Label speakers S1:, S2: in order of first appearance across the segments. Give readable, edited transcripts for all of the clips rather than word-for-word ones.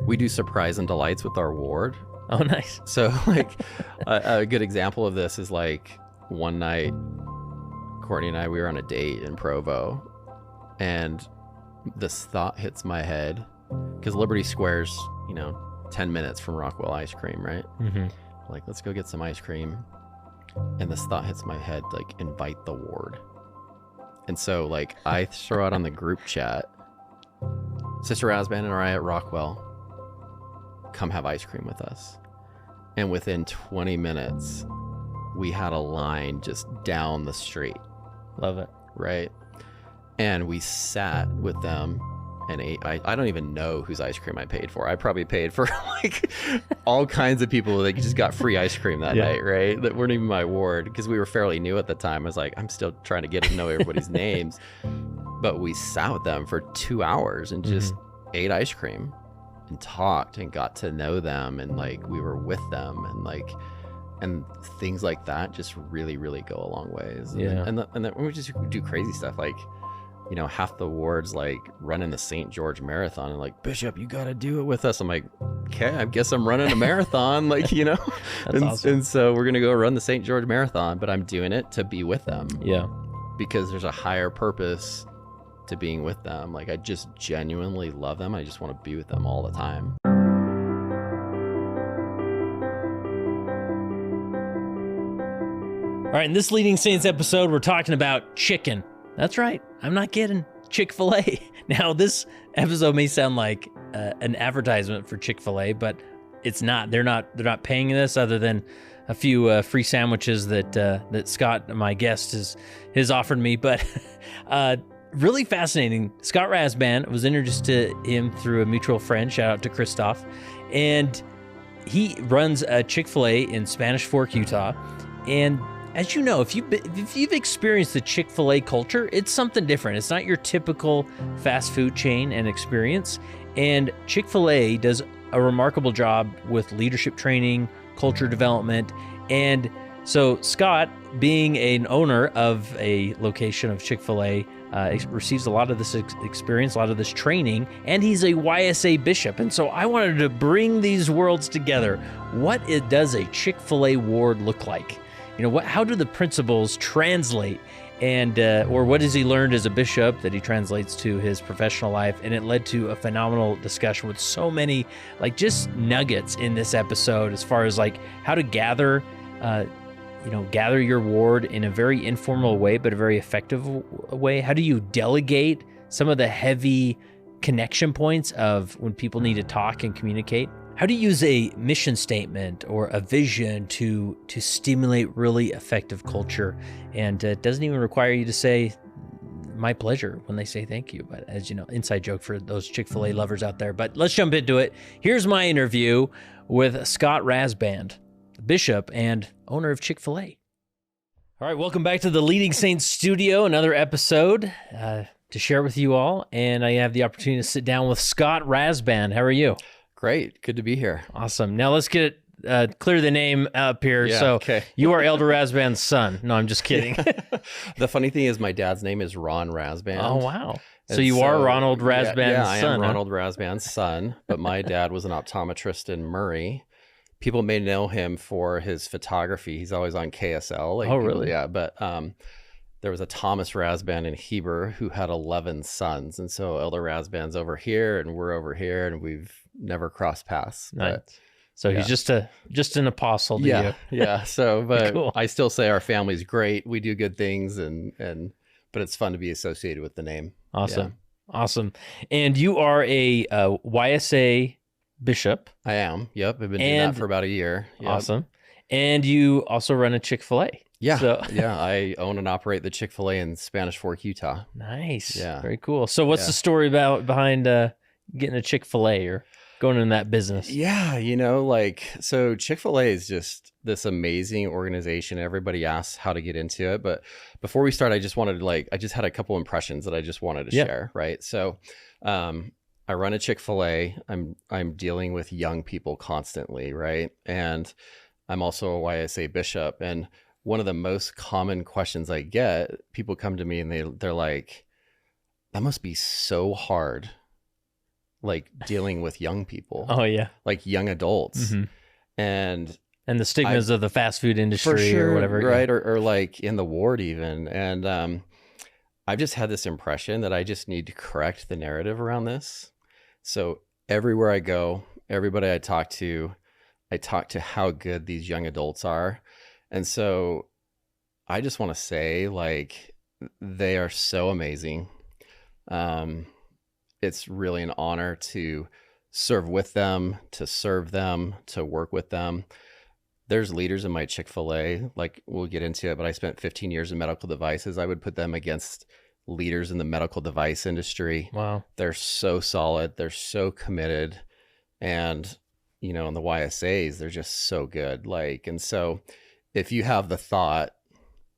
S1: we do surprise and delights with our ward.
S2: Oh, nice.
S1: So like a good example of this is like one night, Courtney and I, we were on a date in Provo, and this thought hits my head because Liberty Square's, 10 minutes from Rockwell Ice Cream, right?
S2: Mm-hmm.
S1: Like, let's go get some ice cream. And this thought hits my head, like, invite the ward. And so, like, I throw out on the group chat, Sister Rasband and I at Rockwell, come have ice cream with us. And within 20 minutes, we had a line just down the street.
S2: Love it.
S1: Right? And we sat with them and ate. I don't even know whose ice cream I paid for. I probably paid for like all kinds of people that just got free ice cream that night, right? That weren't even my ward because we were fairly new at the time. I was like, I'm still trying to get to know everybody's names. But we sat with them for 2 hours and just ate ice cream and talked and got to know them, and like we were with them, and things like that just really, really go a long ways. And then we just do crazy stuff like, half the wards like running the St. George Marathon and like, Bishop, you got to do it with us. I'm like, okay, I guess I'm running a marathon, like,
S2: That's awesome.
S1: And so we're going to go run the St. George Marathon, but I'm doing it to be with them.
S2: Yeah.
S1: Because there's a higher purpose to being with them. Like, I just genuinely love them. I just want to be with them all the time.
S2: All right, in this Leading Saints episode, we're talking about chicken. That's right. I'm not kidding. Chick-fil-A. Now, this episode may sound like an advertisement for Chick-fil-A, but it's not. They're not paying this other than a few free sandwiches that Scott, my guest, has offered me. But really fascinating. Scott Rasband, was introduced to him through a mutual friend. Shout out to Christoph. And he runs a Chick-fil-A in Spanish Fork, Utah. And as you know, if you've experienced the Chick-fil-A culture, it's something different. It's not your typical fast food chain and experience. And Chick-fil-A does a remarkable job with leadership training, culture development. And so Scott, being an owner of a location of Chick-fil-A, receives a lot of this experience, a lot of this training, and he's a YSA bishop. And so I wanted to bring these worlds together. What does a Chick-fil-A ward look like? How do the principles translate, and or what has he learned as a bishop that he translates to his professional life? And it led to a phenomenal discussion with so many, just nuggets in this episode as far as how to gather your ward in a very informal way, but a very effective way. How do you delegate some of the heavy connection points of when people need to talk and communicate? How do you use a mission statement or a vision to stimulate really effective culture? And it doesn't even require you to say, my pleasure, when they say thank you. But as you know, inside joke for those Chick-fil-A lovers out there. But let's jump into it. Here's my interview with Scott Rasband, bishop and owner of Chick-fil-A. All right, welcome back to the Leading Saints studio, another episode to share with you all. And I have the opportunity to sit down with Scott Rasband. How are you?
S1: Great. Good to be here.
S2: Awesome. Now let's get clear the name up here.
S1: Yeah,
S2: so
S1: okay.
S2: You are Elder Rasband's son. No, I'm just kidding.
S1: The funny thing is my dad's name is Ron Rasband.
S2: Oh, wow. So you are Ronald Rasband's son.
S1: Yeah, I am Ronald Rasband's son, but my dad was an optometrist in Murray. People may know him for his photography. He's always on KSL.
S2: Oh, really?
S1: Yeah, but there was a Thomas Rasband in Heber who had 11 sons. And so Elder Rasband's over here and we're over here and we've never crossed paths.
S2: Nice. So he's just an apostle to you.
S1: Yeah. So, but
S2: Cool.
S1: I still say our family's great. We do good things but it's fun to be associated with the name.
S2: Awesome. Yeah. Awesome. And you are a YSA bishop.
S1: I am. Yep. I've been doing that for about a year. Yep.
S2: Awesome. And you also run a Chick-fil-A.
S1: Yeah.
S2: So,
S1: yeah. I own and operate the Chick-fil-A in Spanish Fork, Utah.
S2: Nice.
S1: Yeah.
S2: Very cool. So what's the story behind getting a Chick-fil-A or going in that business?
S1: Yeah. So Chick-fil-A is just this amazing organization. Everybody asks how to get into it. But before we start, I just wanted I just had a couple impressions that I just wanted to share. Right. So, I run a Chick-fil-A. I'm dealing with young people constantly. Right. And I'm also a YSA bishop. And one of the most common questions I get, people come to me and they're like, that must be so hard like dealing with young people,
S2: Oh yeah.
S1: like young adults. And
S2: the stigmas of the fast food industry,
S1: for sure,
S2: or whatever,
S1: right? Or like in the ward even. And I've just had this impression that I just need to correct the narrative around this. So everywhere I go, everybody I talk to how good these young adults are. And so I just want to say, like, they are so amazing. It's really an honor to serve with them, to serve them, to work with them. There's leaders in my Chick-fil-A, like we'll get into it, but I spent 15 years in medical devices. I would put them against leaders in the medical device industry.
S2: Wow.
S1: They're so solid. They're so committed. And, you know, in the YSAs, they're just so good. Like, and so if you have the thought,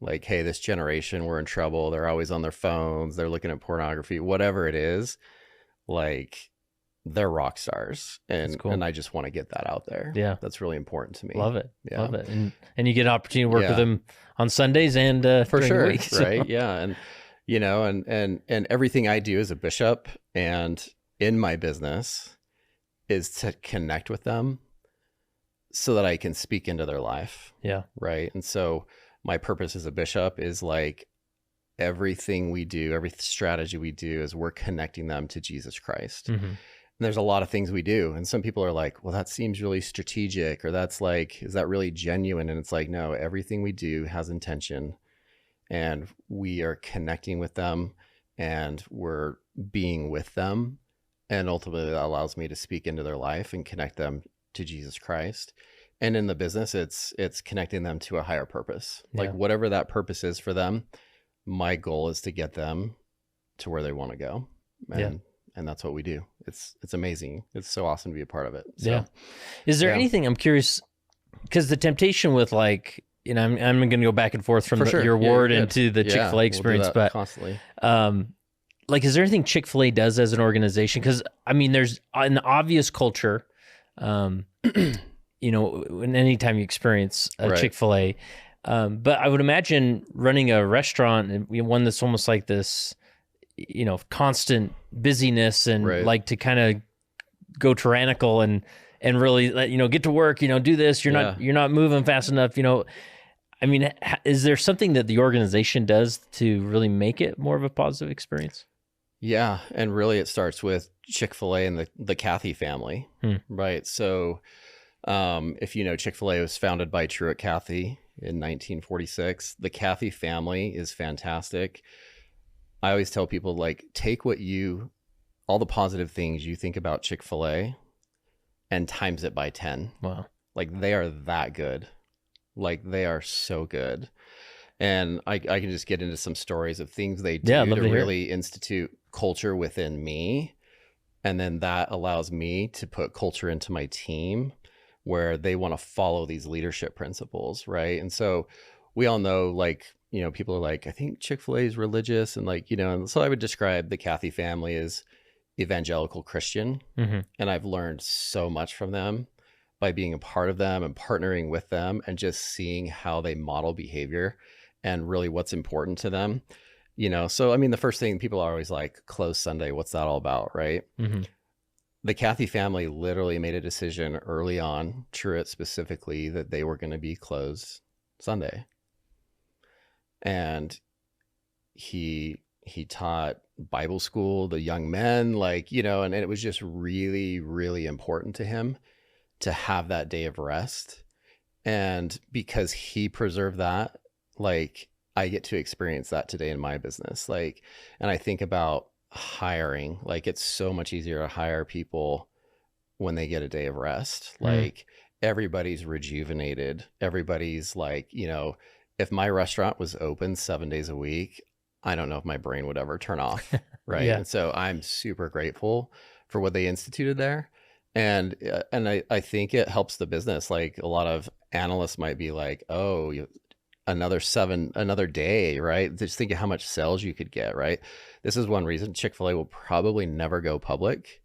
S1: like, hey, this generation, we're in trouble. They're always on their phones. They're looking at pornography, whatever it is, like, they're rock stars. And
S2: cool.
S1: And I just want to get that out there.
S2: Yeah.
S1: That's really important to me.
S2: Love it.
S1: Yeah.
S2: Love it. And you get an opportunity to work with
S1: Yeah.
S2: them on Sundays and
S1: For
S2: during
S1: sure.
S2: the week. So-
S1: Right. Yeah. And, you know, and everything I do as a bishop and in my business is to connect with them so that I can speak into their life.
S2: Yeah.
S1: Right. And so my purpose as a bishop is like everything we do, every strategy we do is we're connecting them to Jesus Christ. And there's a lot of things we do. And some people are like, well, that seems really strategic, or that's like, is that really genuine? And it's like, no, everything we do has intention, and we are connecting with them and we're being with them. And ultimately that allows me to speak into their life and connect them to Jesus Christ. And in the business, it's connecting them to a higher purpose.
S2: Yeah.
S1: Like whatever that purpose is for them, my goal is to get them to where they want to go. And that's what we do. It's amazing. It's so awesome to be a part of it. So,
S2: yeah. Is there anything, I'm curious, because the temptation with, like, you know, I'm going to go back and forth from your ward into the Chick-fil-A experience,
S1: we'll do that
S2: but
S1: constantly.
S2: Like, is there anything Chick-fil-A does as an organization? Because I mean, there's an obvious culture, you know, anytime you experience a Chick-fil-A, but I would imagine running a restaurant, and one that's almost like this, you know, constant busyness and like to kind of go tyrannical and really let, you know, get to work, you know, do this. You're not moving fast enough, you know. I mean, is there something that the organization does to really make it more of a positive experience?
S1: Yeah. And really it starts with Chick-fil-A and the Cathy family, right? So if you know, Chick-fil-A was founded by Truett Cathy in 1946. The Cathy family is fantastic. I always tell people, like, take all the positive things you think about Chick-fil-A and times it by 10.
S2: Wow.
S1: Like, they are that good. Like, they are so good. And I can just get into some stories of things they do to really institute culture within me. And then that allows me to put culture into my team where they want to follow these leadership principles, right? And so we all know, like, you know, people are like, I think Chick-fil-A is religious, and like, you know, and so I would describe the Cathy family as evangelical Christian. And I've learned so much from them by being a part of them and partnering with them and just seeing how they model behavior and really what's important to them. You know, so I mean, the first thing people are always like, closed Sunday, what's that all about, right? The Cathy family literally made a decision early on, Truett specifically, that they were going to be closed Sunday. And he taught Bible school, the young men, like, you know, and it was just really, really important to him to have that day of rest. And because he preserved that, like, I get to experience that today in my business. Like, and I think about hiring, like, it's so much easier to hire people when they get a day of rest. Like, everybody's rejuvenated. Everybody's like, you know, if my restaurant was open 7 days a week, I don't know if my brain would ever turn off. Right. And so I'm super grateful for what they instituted there. And I think it helps the business. Like, a lot of analysts might be like, oh, another day, right? Just think of how much sales you could get, right? This is one reason Chick-fil-A will probably never go public,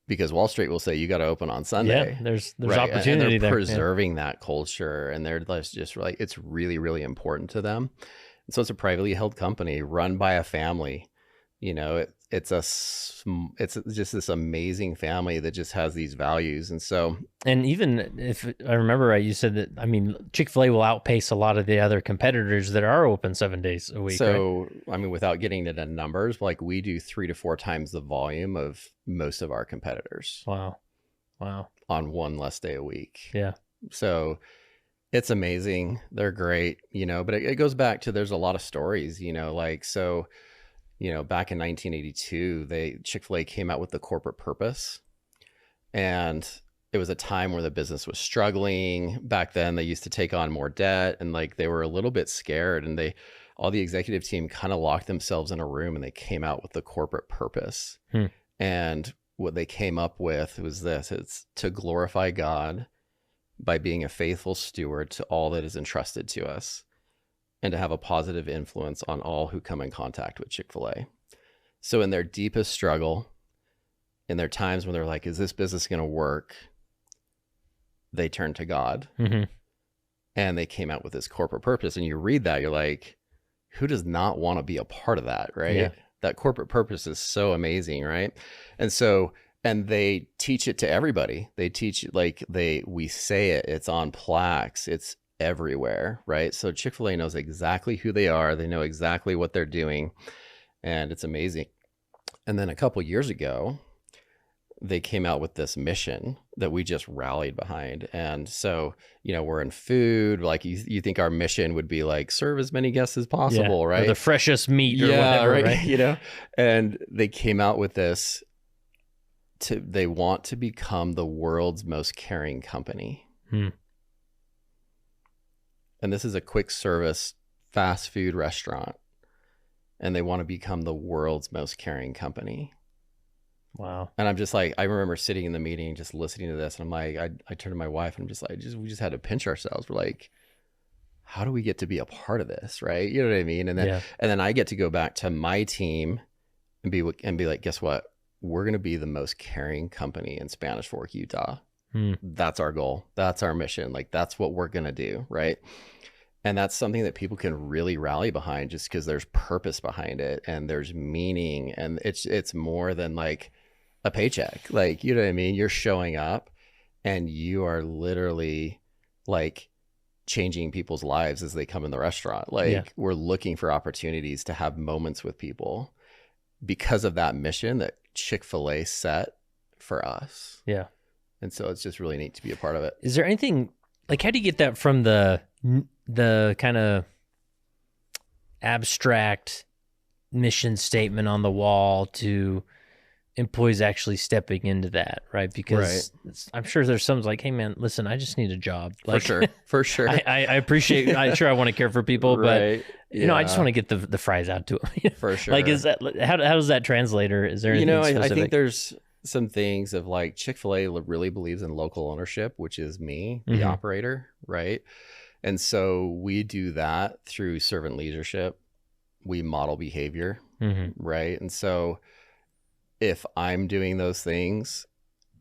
S1: because Wall Street will say you got to open on Sunday.
S2: Yeah, there's opportunity
S1: and they're
S2: there.
S1: preserving that culture, and they're just like, it's really, really important to them. And so it's a privately held company run by a family. You know, it's just this amazing family that just has these values. And so,
S2: and even if I remember right, you said that, I mean, Chick-fil-A will outpace a lot of the other competitors that are open 7 days a week.
S1: So,
S2: right?
S1: I mean, without getting into numbers, like we do 3 to 4 times the volume of most of our competitors.
S2: Wow.
S1: On one less day a week.
S2: Yeah.
S1: So it's amazing. They're great, but it goes back to, there's a lot of stories, like, so, back in 1982, Chick-fil-A came out with the corporate purpose, and it was a time where the business was struggling. Back then they used to take on more debt, and like they were a little bit scared, and all the executive team kind of locked themselves in a room, and they came out with the corporate purpose. And what they came up with was this: it's to glorify God by being a faithful steward to all that is entrusted to us, and to have a positive influence on all who come in contact with Chick-fil-A. So in their deepest struggle, in their times when they're like, is this business going to work? They turned to God, and they came out with this corporate purpose. And you read that, you're like, who does not want to be a part of that, right?
S2: Yeah.
S1: That corporate purpose is so amazing, right? And they teach it to everybody. They teach it, like we say it, it's on plaques, it's everywhere, right? So Chick-fil-A knows exactly who they are. They know exactly what they're doing, and it's amazing. And then a couple years ago, they came out with this mission that we just rallied behind. And so, we're in food, like you think our mission would be like, serve as many guests as possible, right?
S2: Or the freshest meat or whatever, right?
S1: And they came out with this, they want to become the world's most caring company. And this is a quick service fast food restaurant, and they want to become the world's most caring company.
S2: Wow.
S1: And I'm just like, I remember sitting in the meeting, just listening to this, and I'm like, I turned to my wife, and I'm just like, we just had to pinch ourselves. We're like, how do we get to be a part of this, right? You know what I mean? And then I get to go back to my team and be like, guess what? We're going to be the most caring company in Spanish Fork, Utah. That's our goal. That's our mission. Like, that's what we're going to do, right? And that's something that people can really rally behind, just because there's purpose behind it, and there's meaning, and it's more than like a paycheck. Like, you know what I mean? You're showing up, and you are literally like changing people's lives as they come in the restaurant. Like, we're looking for opportunities to have moments with people because of that mission that Chick-fil-A set for us.
S2: Yeah.
S1: And so it's just really neat to be a part of it.
S2: Is there anything, like, how do you get that from the kind of abstract mission statement on the wall to employees actually stepping into that, right? Because I'm sure there's some like, hey man, listen, I just need a job. Like,
S1: for sure.
S2: I appreciate. I want to care for people, but I just want to get the fries out to them.
S1: For sure.
S2: Like, is that how does that translate? Or is there anything specific?
S1: I think there's some things of like Chick-fil-A really believes in local ownership, which is me, the operator, right? And so we do that through servant leadership. We model behavior, right? And so if I'm doing those things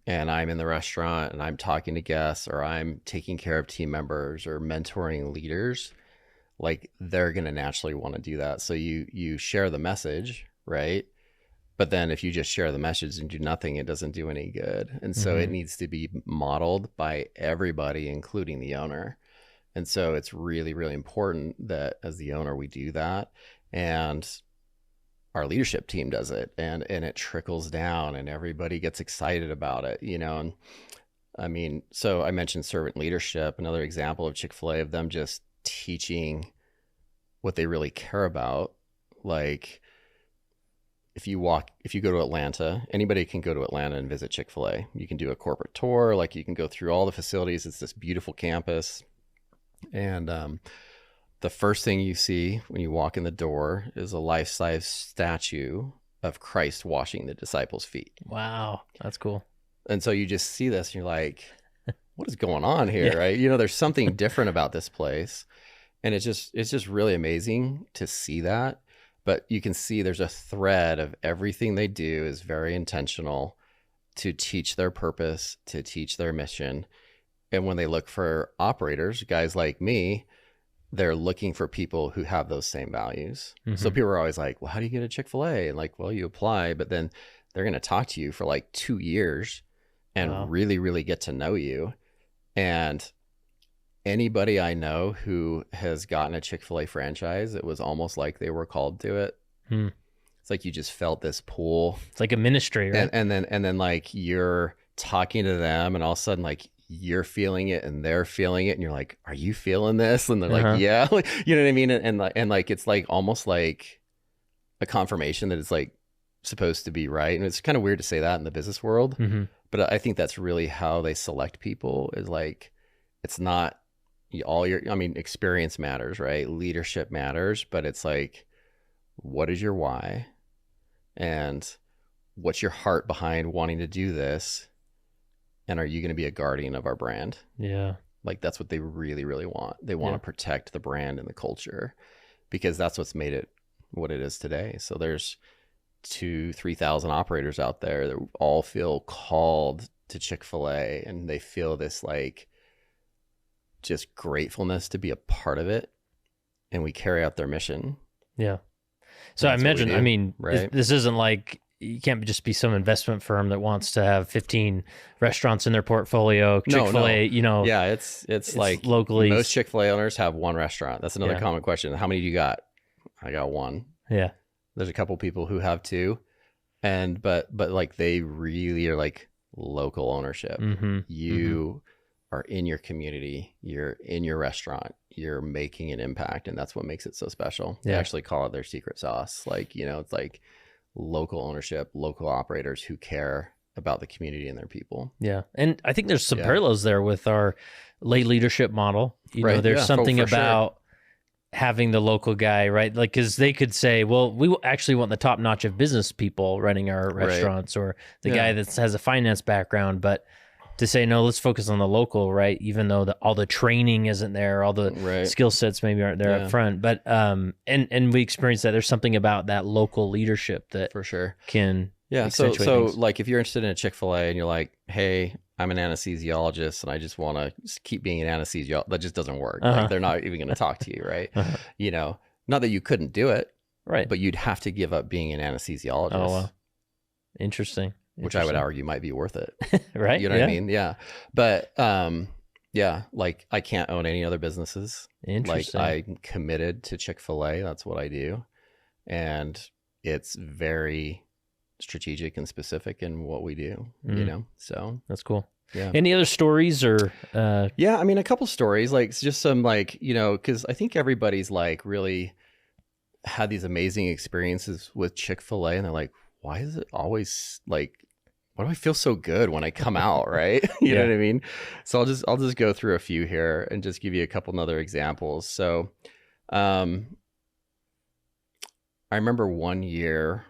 S1: and I'm in the restaurant and I'm talking to guests, or I'm taking care of team members or mentoring leaders, like, they're going to naturally want to do that. So you share the message, right? But then if you just share the message and do nothing, it doesn't do any good. And so it needs to be modeled by everybody, including the owner. And so it's really, really important that as the owner, we do that, and our leadership team does it, and it trickles down, and everybody gets excited about it, And I mean, so I mentioned servant leadership, another example of Chick-fil-A, of them just teaching what they really care about. Like, if you go to Atlanta, anybody can go to Atlanta and visit Chick-fil-A. You can do a corporate tour, like you can go through all the facilities. It's this beautiful campus. And the first thing you see when you walk in the door is a life-size statue of Christ washing the disciples' feet.
S2: Wow, that's cool.
S1: And so you just see this and you're like, what is going on here, right? There's something different about this place. And it's just really amazing to see that. But you can see there's a thread of everything they do is very intentional to teach their purpose, to teach their mission. And when they look for operators, guys like me, they're looking for people who have those same values. So
S2: Mm-hmm.
S1: people are always like, well, how do you get a Chick-fil-A? And like, well, you apply, but then they're going to talk to you for like 2 years and
S2: Wow.
S1: really, really get to know you. And anybody I know who has gotten a Chick-fil-A franchise, it was almost like they were called to it.
S2: Hmm.
S1: It's like you just felt this pull.
S2: It's like a ministry, right?
S1: And then like you're talking to them and all of a sudden like you're feeling it and they're feeling it and you're like, are you feeling this? And they're
S2: Uh-huh.
S1: like, yeah. You know what I mean? And like it's like almost like a confirmation that it's like supposed to be right. And it's kind of weird to say that in the business world,
S2: Mm-hmm.
S1: but I think that's really how they select people, is like, it's not all your, I mean, experience matters, right? Leadership matters, but it's like, what is your why? And what's your heart behind wanting to do this? And are you going to be a guardian of our brand?
S2: Yeah.
S1: Like that's what they really, really want. They want
S2: Yeah.
S1: to protect the brand and the culture, because that's what's made it what it is today. So there's 2,000-3,000 operators out there that all feel called to Chick-fil-A, and they feel this like just gratefulness to be a part of it, and we carry out their mission.
S2: Yeah. So I
S1: That's what we
S2: imagine,
S1: do,
S2: I mean,
S1: right?
S2: this isn't like, you can't just be some investment firm that wants to have 15 restaurants in their portfolio.
S1: No,
S2: Chick-fil-A, you know.
S1: Yeah, it's like
S2: locally.
S1: most Chick-fil-A owners have one restaurant. That's another
S2: Yeah.
S1: common question. How many do you got? I got one.
S2: Yeah.
S1: There's a couple people who have two, and but like they really are like local ownership.
S2: Mm-hmm.
S1: You are in your community, you're in your restaurant, you're making an impact, and that's what makes it so special. They
S2: Yeah.
S1: actually call it their secret sauce. Like, you know, it's like local ownership, local operators who care about the community and their people.
S2: Yeah. And I think there's some
S1: Yeah.
S2: parallels there with our lay leadership model. You know,
S1: Right.
S2: there's
S1: Yeah,
S2: something
S1: for sure.
S2: about having the local guy, right? Like, because they could say, well, we actually want the top notch of business people running our
S1: Right.
S2: restaurants, or the
S1: Yeah.
S2: guy that has a finance background. But to say, no, let's focus on the local, right? Even though all the training isn't there, all the
S1: Right.
S2: skill sets maybe aren't there
S1: Yeah.
S2: up front. But, and we experience that there's something about that local leadership that
S1: For sure.
S2: can
S1: Yeah. So
S2: accentuate things.
S1: like if you're interested in a Chick-fil-A and you're like, hey, I'm an anesthesiologist and I just want to keep being an anesthesiologist, that just doesn't work.
S2: Uh-huh.
S1: Like they're not even going to talk to you, right?
S2: Uh-huh.
S1: You know, not that you couldn't do it,
S2: Right.
S1: but you'd have to give up being an anesthesiologist,
S2: Oh, wow. Interesting.
S1: which I would argue might be worth it.
S2: Right.
S1: You know what I mean? Yeah. But yeah, like I can't own any other businesses. Like
S2: Interesting.
S1: I'm committed to Chick-fil-A. That's what I do. And it's very strategic and specific in what we do, you know? So
S2: That's cool.
S1: yeah.
S2: Any other stories or
S1: Yeah, I mean, a couple stories, like just some like, you know, because I think everybody's like really had these amazing experiences with Chick-fil-A, and they're like, why is it always like, why do I feel so good when I come out, right? You know
S2: Yeah.
S1: what I mean? So I'll just go through a few here and just give you a couple other examples. So I remember one year,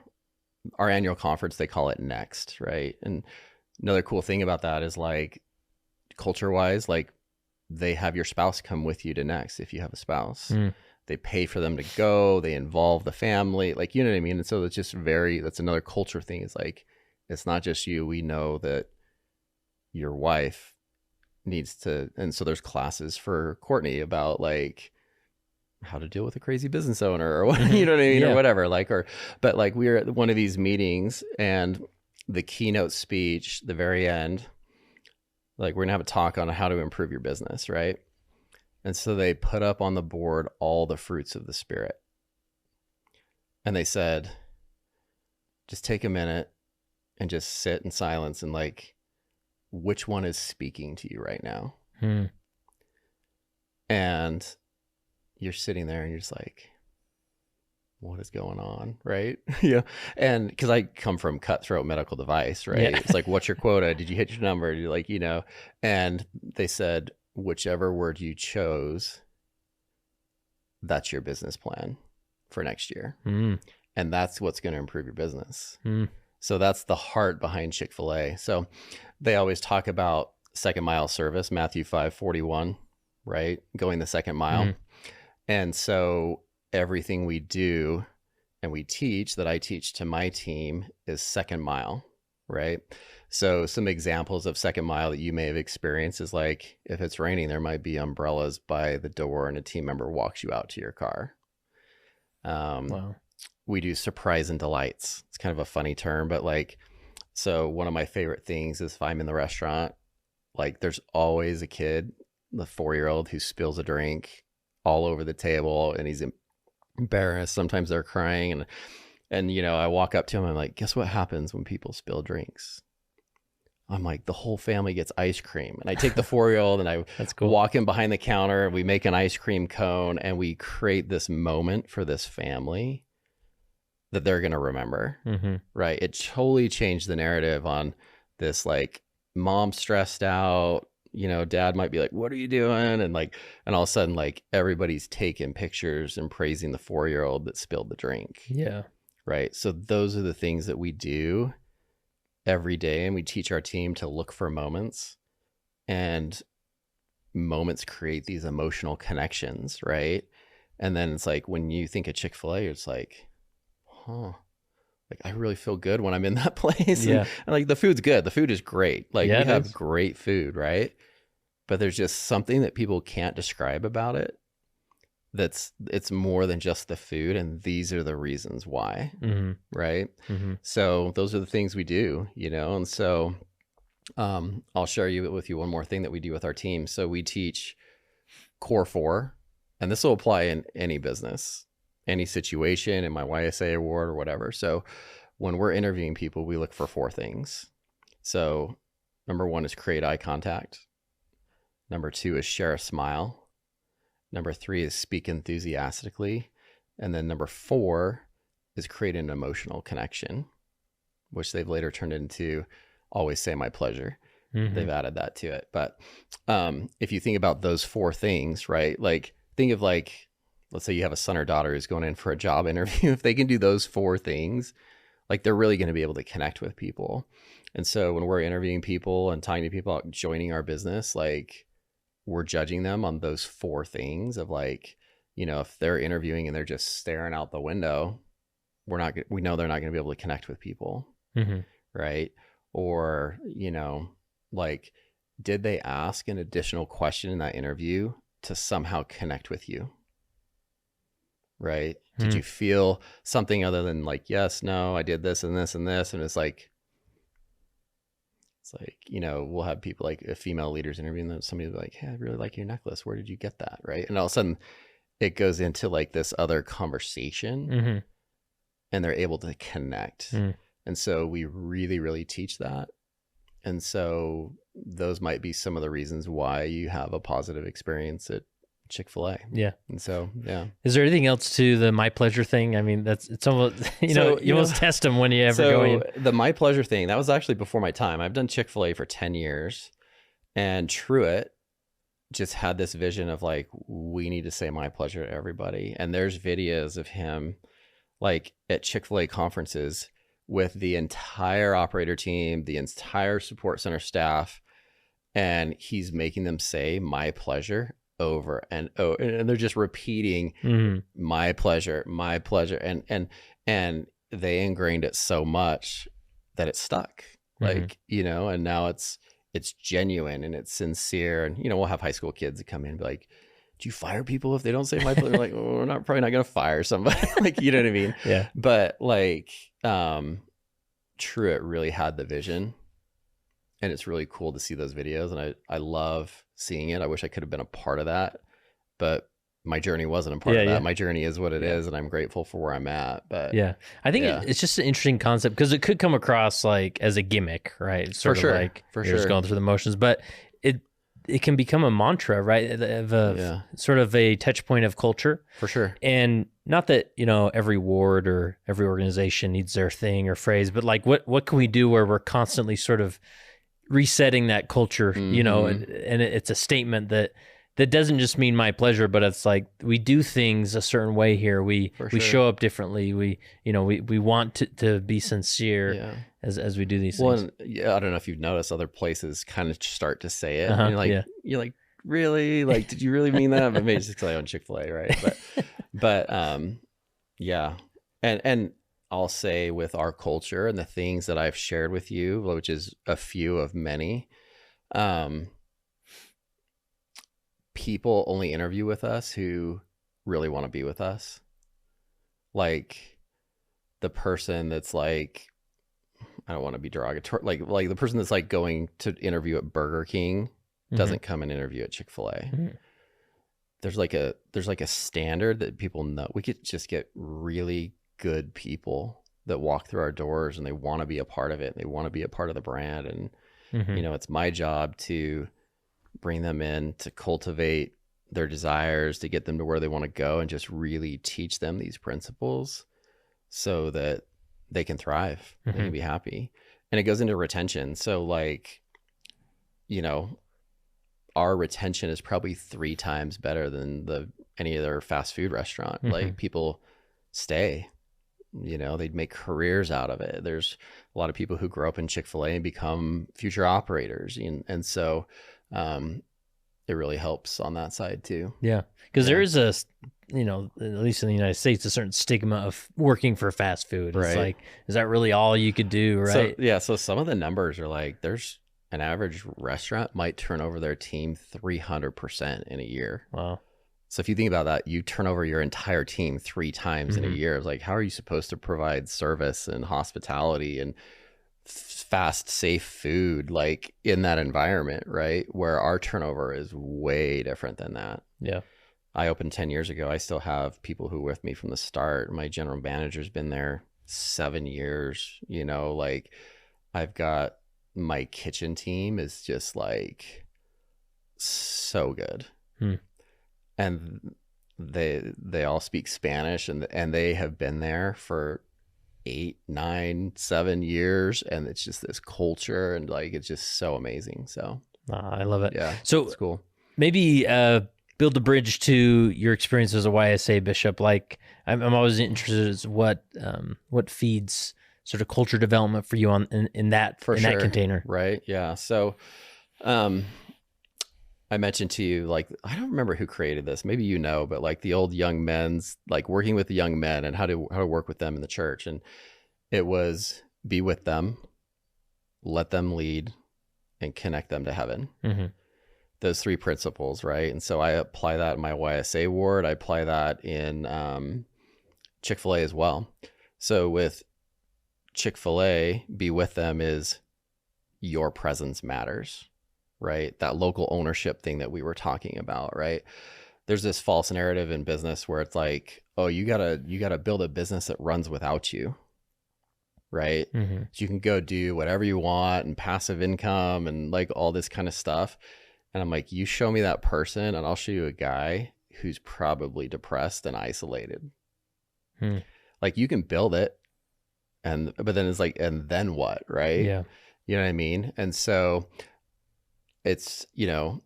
S1: our annual conference, they call it Next, right? And another cool thing about that is like culture wise, like they have your spouse come with you to Next if you have a spouse. They pay for them to go, they involve the family, like, you know what I mean? And so it's just that's another culture thing. It's like, it's not just you. We know that your wife needs to, and so there's classes for Courtney about like how to deal with a crazy business owner or what, you know what I mean?
S2: Yeah.
S1: Or whatever, like, but like we were at one of these meetings and the keynote speech, the very end, like we're gonna have a talk on how to improve your business, right? And so they put up on the board all the fruits of the Spirit. And they said, just take a minute and just sit in silence and like, which one is speaking to you right now? And you're sitting there and you're just like, what is going on, right? Yeah. And because I come from cutthroat medical device, right?
S2: Yeah.
S1: It's like, what's your quota? Did you hit your number? You're like, you know, and they said, whichever word you chose, that's your business plan for next year. And that's what's going to improve your business. So that's the heart behind Chick-fil-A. So they always talk about second mile service, Matthew 5:41, right? Going the second mile. And so everything we do and we teach, that I teach to my team, is second mile, right? So some examples of second mile that you may have experienced is like, if it's raining, there might be umbrellas by the door and a team member walks you out to your car.
S2: Wow.
S1: We do surprise and delights. It's kind of a funny term, but like, so one of my favorite things is if I'm in the restaurant, like there's always a kid, the 4-year-old, who spills a drink all over the table and he's embarrassed. Sometimes they're crying. And you know, I walk up to him, I'm like, guess what happens when people spill drinks? I'm like, the whole family gets ice cream. And I take the 4-year-old and I
S2: That's cool.
S1: walk in behind the counter and we make an ice cream cone and we create this moment for this family that they're going to remember, right? It totally changed the narrative on this, like, mom stressed out, you know, dad might be like, what are you doing? And like, and all of a sudden, like, everybody's taking pictures and praising the 4-year-old that spilled the drink.
S2: Yeah.
S1: Right. So those are the things that we do every day, and we teach our team to look for moments, and moments create these emotional connections, right? And then it's like, when you think of Chick-fil-A, it's like, huh, like I really feel good when I'm in that place.
S2: Yeah.
S1: And like the food's good. The food is great. Like
S2: Yeah,
S1: we have great food, right? But there's just something that people can't describe about it. It's more than just the food, and these are the reasons why, right? So those are the things we do, you know. And so I'll share with you one more thing that we do with our team. So we teach core 4, and this will apply in any business, any situation, in my YSA award or whatever. So when we're interviewing people, we look for 4 things. So number 1 is create eye contact. Number 2 is share a smile. Number 3 is speak enthusiastically. And then number 4 is create an emotional connection, which they've later turned into always say my pleasure. They've added that to it. But if you think about those 4 things, right? Like think of, like, let's say you have a son or daughter who's going in for a job interview. If they can do those 4 things, like they're really going to be able to connect with people. And so when we're interviewing people and talking to people about joining our business, like, we're judging them on those 4 things of, like, you know, if they're interviewing and they're just staring out the window, we know they're not going to be able to connect with people. Right. Or, you know, like, did they ask an additional question in that interview to somehow connect with you? Right. Did you feel something other than like, yes, no, I did this and this and this. And it's like, you know, we'll have people, like, female leaders interviewing them. Somebody will be like, hey, I really like your necklace. Where did you get that? Right. And all of a sudden it goes into like this other conversation and they're able to connect. And so we really, really teach that. And so those might be some of the reasons why you have a positive experience at Chick-fil-A. Yeah. And so, yeah.
S2: Is there anything else to the my pleasure thing? I mean, it's almost, you almost test them when you ever go in.
S1: The my pleasure thing, that was actually before my time. I've done Chick-fil-A for 10 years, and Truett just had this vision of, like, we need to say my pleasure to everybody. And there's videos of him, like, at Chick-fil-A conferences with the entire operator team, the entire support center staff, and he's making them say my pleasure over and over, and they're just repeating my pleasure, and they ingrained it so much that it stuck, like, you know. And now it's genuine and it's sincere. And, you know, we'll have high school kids that come in and be like, do you fire people if they don't say my pleasure? Like, well, we're probably not gonna fire somebody. Like, you know what I mean?
S2: Yeah.
S1: But like Truett really had the vision. And it's really cool to see those videos. And I love seeing it. I wish I could have been a part of that, but my journey wasn't a part of that. My journey is what it is, and I'm grateful for where I'm at. But
S2: I think it's just an interesting concept, because it could come across like as a gimmick, right? Sort of like you're just going through the motions, but it can become a mantra, right? Of sort of a touch point of culture.
S1: For sure.
S2: And not that, you know, every ward or every organization needs their thing or phrase, but like what can we do where we're constantly sort of resetting that culture, you know, and it's a statement that doesn't just mean my pleasure, but it's like we do things a certain way here. We show up differently. We want to be sincere as we do these things.
S1: Well, I don't know if you've noticed other places kind of start to say it. And you're like, really? Like, did you really mean that? But maybe it's because I own Chick-fil-A, right? But yeah. And I'll say with our culture and the things that I've shared with you, which is a few of many, people only interview with us who really want to be with us. Like the person that's like, I don't want to be derogatory, like the person that's like going to interview at Burger King doesn't come and interview at Chick-fil-A.
S2: Mm-hmm.
S1: There's like a standard that people know. We could just get really good people that walk through our doors and they want to be a part of it. They want to be a part of the brand. And, you know, it's my job to bring them in, to cultivate their desires, to get them to where they want to go, and just really teach them these principles so that they can thrive, they can be happy. And it goes into retention. So like, you know, our retention is probably 3 times better than any other fast food restaurant. Like people stay, you know, they'd make careers out of it. There's a lot of people who grow up in Chick-fil-A and become future operators. And so it really helps on that side too.
S2: Yeah. Because there is a, you know, at least in the United States, a certain stigma of working for fast food. It's like, is that really all you could do? Right.
S1: So some of the numbers are like, there's an average restaurant might turn over their team 300% in a year. Wow. So if you think about that, you turn over your entire team 3 times in a year. It's like, how are you supposed to provide service and hospitality and fast, safe food like in that environment, right? Where our turnover is way different than that.
S2: Yeah.
S1: I opened 10 years ago. I still have people who were with me from the start. My general manager's been there 7 years, you know, like I've got my kitchen team is just like so good. And they all speak Spanish and they have been there for 8, 9, 7 years, and it's just this culture and like it's just so amazing. So
S2: I love it.
S1: Yeah,
S2: so
S1: it's cool.
S2: Maybe build a bridge to your experience as a YSA bishop. Like I'm always interested in what feeds sort of culture development for you in that container.
S1: Right. Yeah. So I mentioned to you, like, I don't remember who created this. Maybe you know, but like the old young men's, like working with the young men and how to work with them in the church. And it was be with them, let them lead, and connect them to heaven. Those 3 principles, right? And so I apply that in my YSA ward. I apply that in Chick-fil-A as well. So with Chick-fil-A, be with them is your presence matters. Right? That local ownership thing that we were talking about, right? There's this false narrative in business where it's like, oh, you gotta build a business that runs without you, right? So you can go do whatever you want and passive income and like all this kind of stuff. And I'm like, you show me that person and I'll show you a guy who's probably depressed and isolated. Like you can build it, but then it's like, and then what, right?
S2: Yeah.
S1: You know what I mean? And so it's, you know,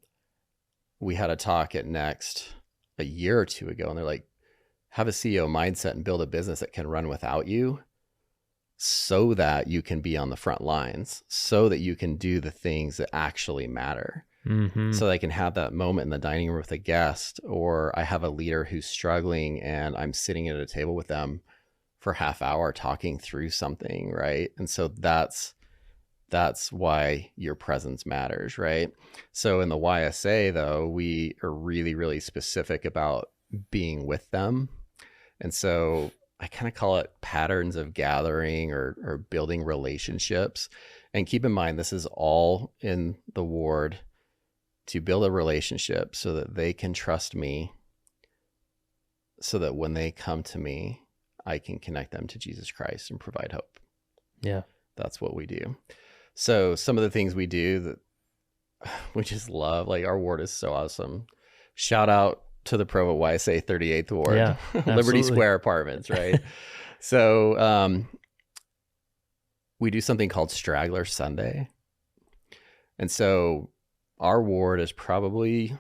S1: we had a talk at Next a year or 2 ago, and they're like, have a CEO mindset and build a business that can run without you so that you can be on the front lines, so that you can do the things that actually matter. So I can have that moment in the dining room with a guest, or I have a leader who's struggling and I'm sitting at a table with them for half hour talking through something, right? And so that's why your presence matters, right? So in the YSA, though, we are really, really specific about being with them. And so I kind of call it patterns of gathering or building relationships. And keep in mind, this is all in the ward to build a relationship so that they can trust me, so that when they come to me, I can connect them to Jesus Christ and provide hope.
S2: Yeah.
S1: That's what we do. So some of the things we do that we just love, like our ward is so awesome. Shout out to the Provo YSA 38th Ward,
S2: yeah,
S1: Liberty Square Apartments, right? So we do something called Straggler Sunday. And so our ward is probably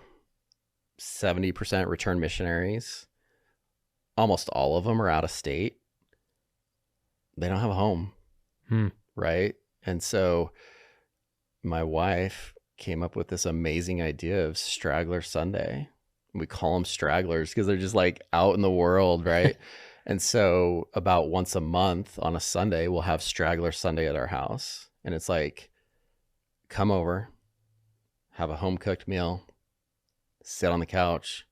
S1: 70% return missionaries. Almost all of them are out of state. They don't have a home, right? And so my wife came up with this amazing idea of Straggler Sunday. We call them stragglers because they're just like out in the world, right? And so about once a month on a Sunday, we'll have Straggler Sunday at our house. And it's like, come over, have a home cooked meal, sit on the couch,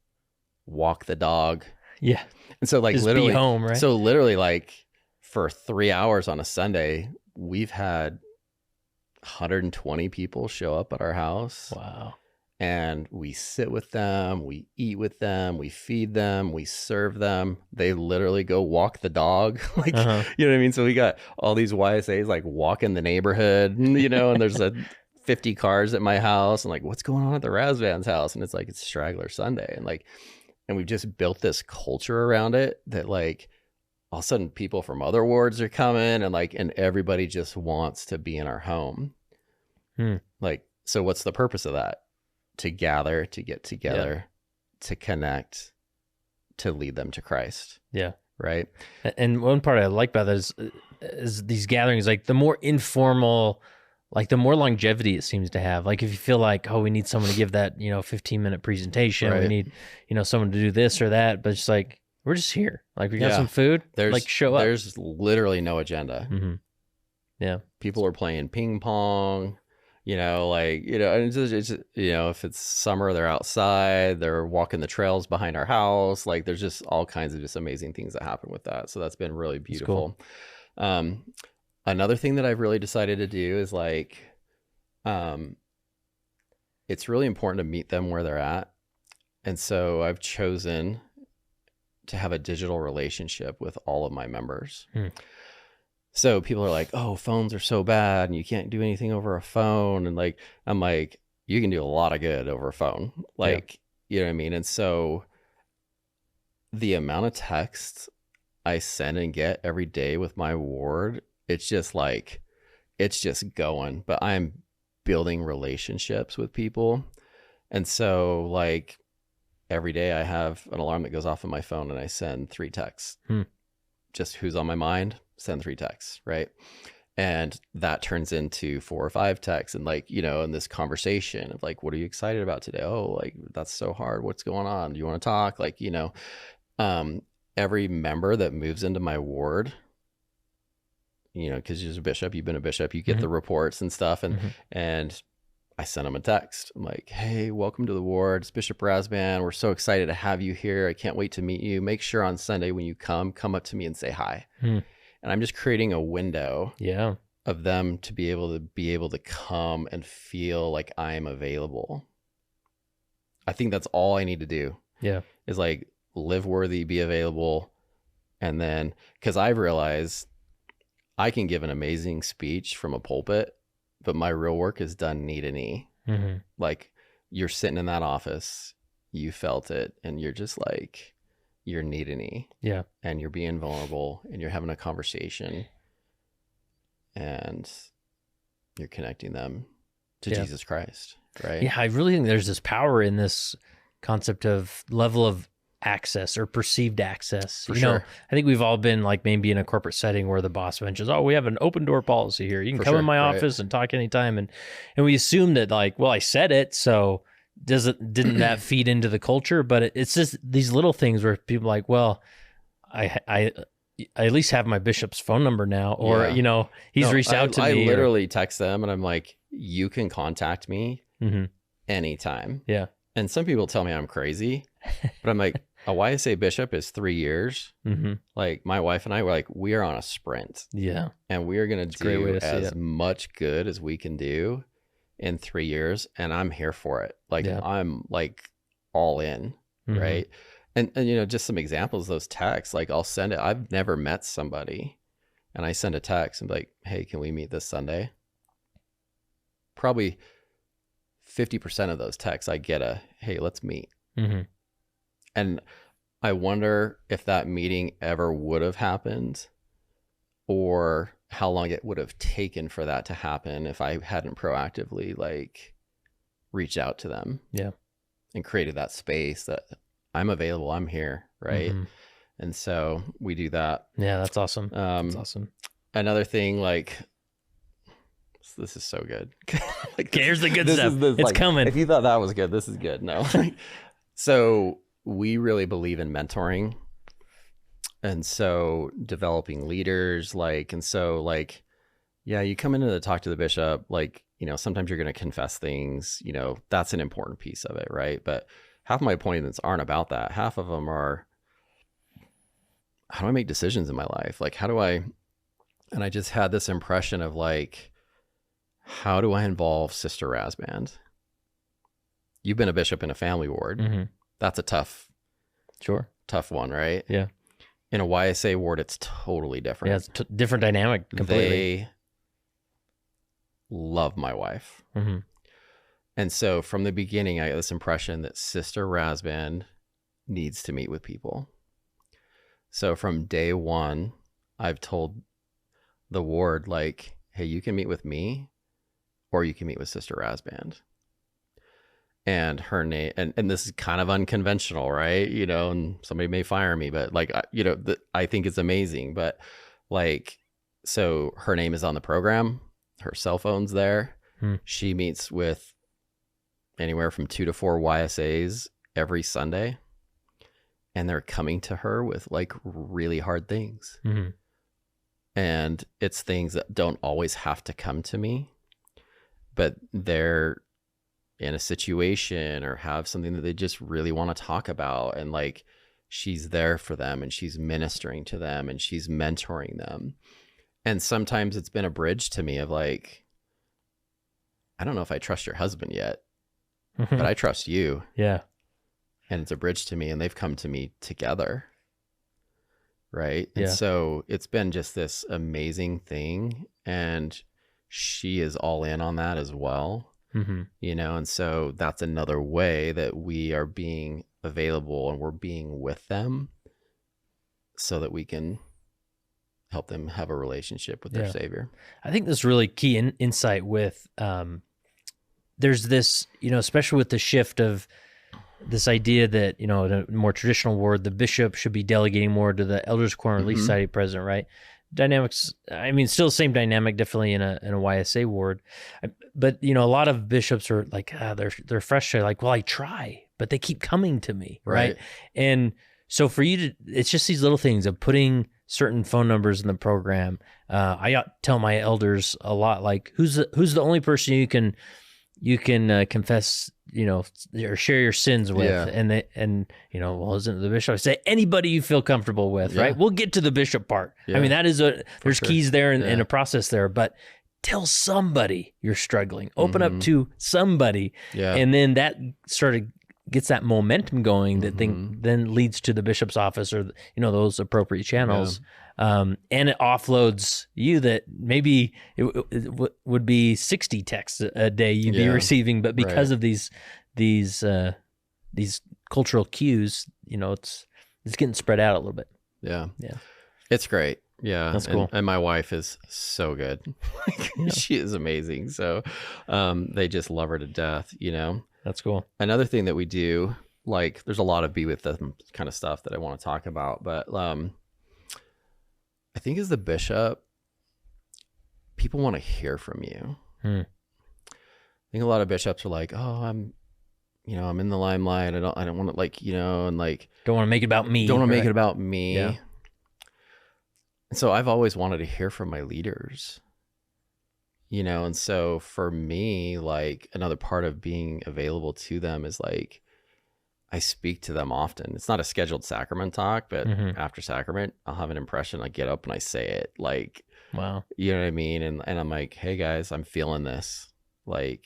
S1: walk the dog.
S2: Yeah.
S1: And so like
S2: Just
S1: literally
S2: be home, right?
S1: So literally like for 3 hours on a Sunday, we've had 120 people show up at our house.
S2: Wow.
S1: And we sit with them, we eat with them, we feed them, we serve them. They literally go walk the dog. Like, you know what I mean? So we got all these YSAs like walking the neighborhood, you know, and there's 50 cars at my house and like, what's going on at the Rasband's house? And it's like, it's Straggler Sunday. And like, and we've just built this culture around it that like all of a sudden people from other wards are coming and like, and everybody just wants to be in our home. Like, so what's the purpose of that? To gather, to get together, to connect, to lead them to Christ.
S2: Yeah.
S1: Right.
S2: And one part I like about that is these gatherings, like the more informal, like the more longevity it seems to have. Like if you feel like, oh, we need someone to give that, 15-minute presentation, we need, someone to do this or that, but it's like, we're just here. Like we got some food, like show up.
S1: There's literally no agenda.
S2: Yeah.
S1: People are playing ping pong. And it's just, if it's summer, they're outside, they're walking the trails behind our house. Like there's just all kinds of just amazing things that happen with that. So that's been really beautiful. Cool. Another thing that I've really decided to do is like, it's really important to meet them where they're at. And so I've chosen to have a digital relationship with all of my members. So people are like, oh, phones are so bad and you can't do anything over a phone. And like, I'm like, you can do a lot of good over a phone. Like, you know what I mean? And so the amount of texts I send and get every day with my ward, it's just like, it's just going, but I'm building relationships with people. And so like every day I have an alarm that goes off on my phone and I send 3 texts, just who's on my mind. Send 3 texts, right? And that turns into 4 or 5 texts and like, in this conversation of like, what are you excited about today? Oh, like that's so hard. What's going on? Do you want to talk? Like, every member that moves into my ward, because you're a bishop, you've been a bishop, you get the reports and stuff. And I sent them a text. I'm like, hey, welcome to the ward. It's Bishop Rasband. We're so excited to have you here. I can't wait to meet you. Make sure on Sunday when you come up to me and say hi. And I'm just creating a window of them to be able to come and feel like I'm available. I think that's all I need to do. Yeah. Is like live worthy, be available. And then, because I've realized I can give an amazing speech from a pulpit, but my real work is done knee to knee. Like you're sitting in that office, you felt it, and you're just like, you're knee to knee. Yeah. And you're being vulnerable and you're having a conversation and you're connecting them to Jesus Christ. Right.
S2: Yeah. I really think there's this power in this concept of level of access or perceived access. For sure. I think we've all been like maybe in a corporate setting where the boss mentions, oh, we have an open door policy here. You can come in my office and talk anytime. And we assume that like, well, I said it, so didn't that feed into the culture? But it's just these little things where people are like, well, I at least have my bishop's phone number now, or he's reached out to me.
S1: I literally text them and I'm like, you can contact me anytime. Yeah. And some people tell me I'm crazy, but I'm like, a YSA bishop is 3 years. Like my wife and I were like, we are on a sprint. Yeah. And we are going to do as much good as we can do in 3 years, and I'm here for it. Like I'm like all in, right? And just some examples of those texts, like I'll send it. I've never met somebody and I send a text and be like, hey, can we meet this Sunday? Probably 50% of those texts I get hey, let's meet. And I wonder if that meeting ever would have happened or how long it would have taken for that to happen if I hadn't proactively like reached out to them. Yeah. And created that space that I'm available, I'm here. Right. And so we do that.
S2: Yeah, that's awesome. That's awesome.
S1: Another thing, like, this is so good.
S2: Like, here's the good stuff. It's like, coming.
S1: If you thought that was good, this is good. No. So we really believe in mentoring. And so developing leaders, yeah, you come in to talk to the bishop, sometimes you're going to confess things, that's an important piece of it, right? But half of my appointments aren't about that. Half of them are, how do I make decisions in my life? And I just had this impression of how do I involve Sister Rasband? You've been a bishop in a family ward.
S2: Mm-hmm.
S1: That's a tough one, right?
S2: Yeah.
S1: In a YSA ward, it's totally different.
S2: Yeah, it's different dynamic completely.
S1: They love my wife.
S2: Mm-hmm.
S1: And so from the beginning, I got this impression that Sister Rasband needs to meet with people. So from day one, I've told the ward, hey, you can meet with me or you can meet with Sister Rasband. And her name, and this is kind of unconventional, right? And somebody may fire me, but I think it's amazing. But so her name is on the program, her cell phone's there. She meets with anywhere from 2 to 4 YSAs every Sunday. And they're coming to her with really hard things.
S2: Mm-hmm.
S1: And it's things that don't always have to come to me, but they're in a situation or have something that they just really want to talk about. And she's there for them and she's ministering to them and she's mentoring them. And sometimes it's been a bridge to me of I don't know if I trust your husband yet, but I trust you.
S2: Yeah.
S1: And it's a bridge to me and they've come to me together. Right. And
S2: Yeah.
S1: so it's been just this amazing thing. And she is all in on that as well.
S2: Mm-hmm.
S1: And so that's another way that we are being available and we're being with them so that we can help them have a relationship with their Savior.
S2: I think this really key insight with, there's this, especially with the shift of this idea that, in a more traditional ward, the bishop should be delegating more to the elders quorum, or least society president, right? Dynamics, still the same dynamic, definitely in a YSA ward. But, a lot of bishops are they're frustrated, well, I try, but they keep coming to me, right? And so for you to, it's just these little things of putting certain phone numbers in the program. I tell my elders a lot, who's the only person you can confess, or share your sins with. Yeah. And isn't it the bishop? I say anybody you feel comfortable with, right? We'll get to the bishop part. Yeah. that is there's keys there and a process there, but tell somebody you're struggling, open up to somebody. Yeah. And then that gets that momentum going that then leads to the bishop's office or, those appropriate channels. Yeah. And it offloads you that maybe it would be 60 texts a day you'd be receiving, but because of these cultural cues, it's getting spread out a little bit.
S1: Yeah. Yeah. It's great. Yeah.
S2: That's cool.
S1: And my wife is so good. She is amazing. So, they just love her to death,
S2: That's cool.
S1: Another thing that we do, there's a lot of be with them kind of stuff that I want to talk about, but I think as the bishop, people want to hear from you. I think a lot of bishops are oh, I'm in the limelight. I don't want to don't
S2: want to make it about me.
S1: Don't want to make it about me.
S2: Yeah.
S1: And so I've always wanted to hear from my leaders. And so for me, another part of being available to them is I speak to them often. It's not a scheduled sacrament talk, but after sacrament, I'll have an impression. I get up and I say it
S2: wow,
S1: you know what I mean? And I'm hey guys, I'm feeling this. I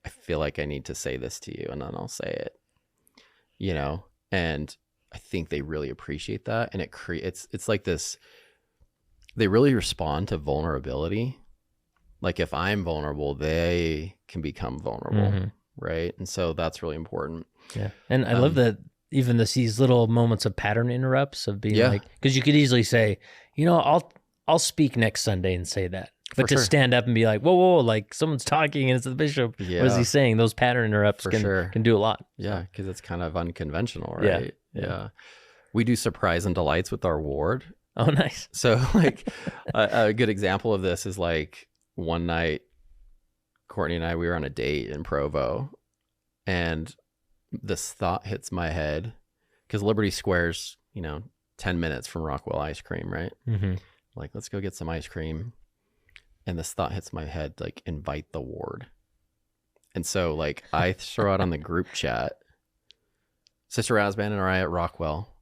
S1: feel like I need to say this to you. And then I'll say it, and I think they really appreciate that. And it's this, they really respond to vulnerability. If I'm vulnerable, they can become vulnerable. Right. And so that's really important.
S2: Yeah. And I love that even these little moments of pattern interrupts of being because you could easily say, I'll speak next Sunday and say that. But to stand up and be whoa, someone's talking and it's the bishop. Yeah. What is he saying? Those pattern interrupts can do a lot.
S1: Yeah. Because it's kind of unconventional, right? Yeah. We do surprise and delights with our ward.
S2: Oh, nice.
S1: So a good example of this is one night, Courtney and I, we were on a date in Provo, and this thought hits my head because Liberty Square's, 10 10 minutes from Rockwell Ice Cream, right?
S2: Mm-hmm.
S1: Like, let's go get some ice cream. And this thought hits my head, like, invite the ward. And so, like, I throw out on the group chat, Sister Rasband and I at Rockwell,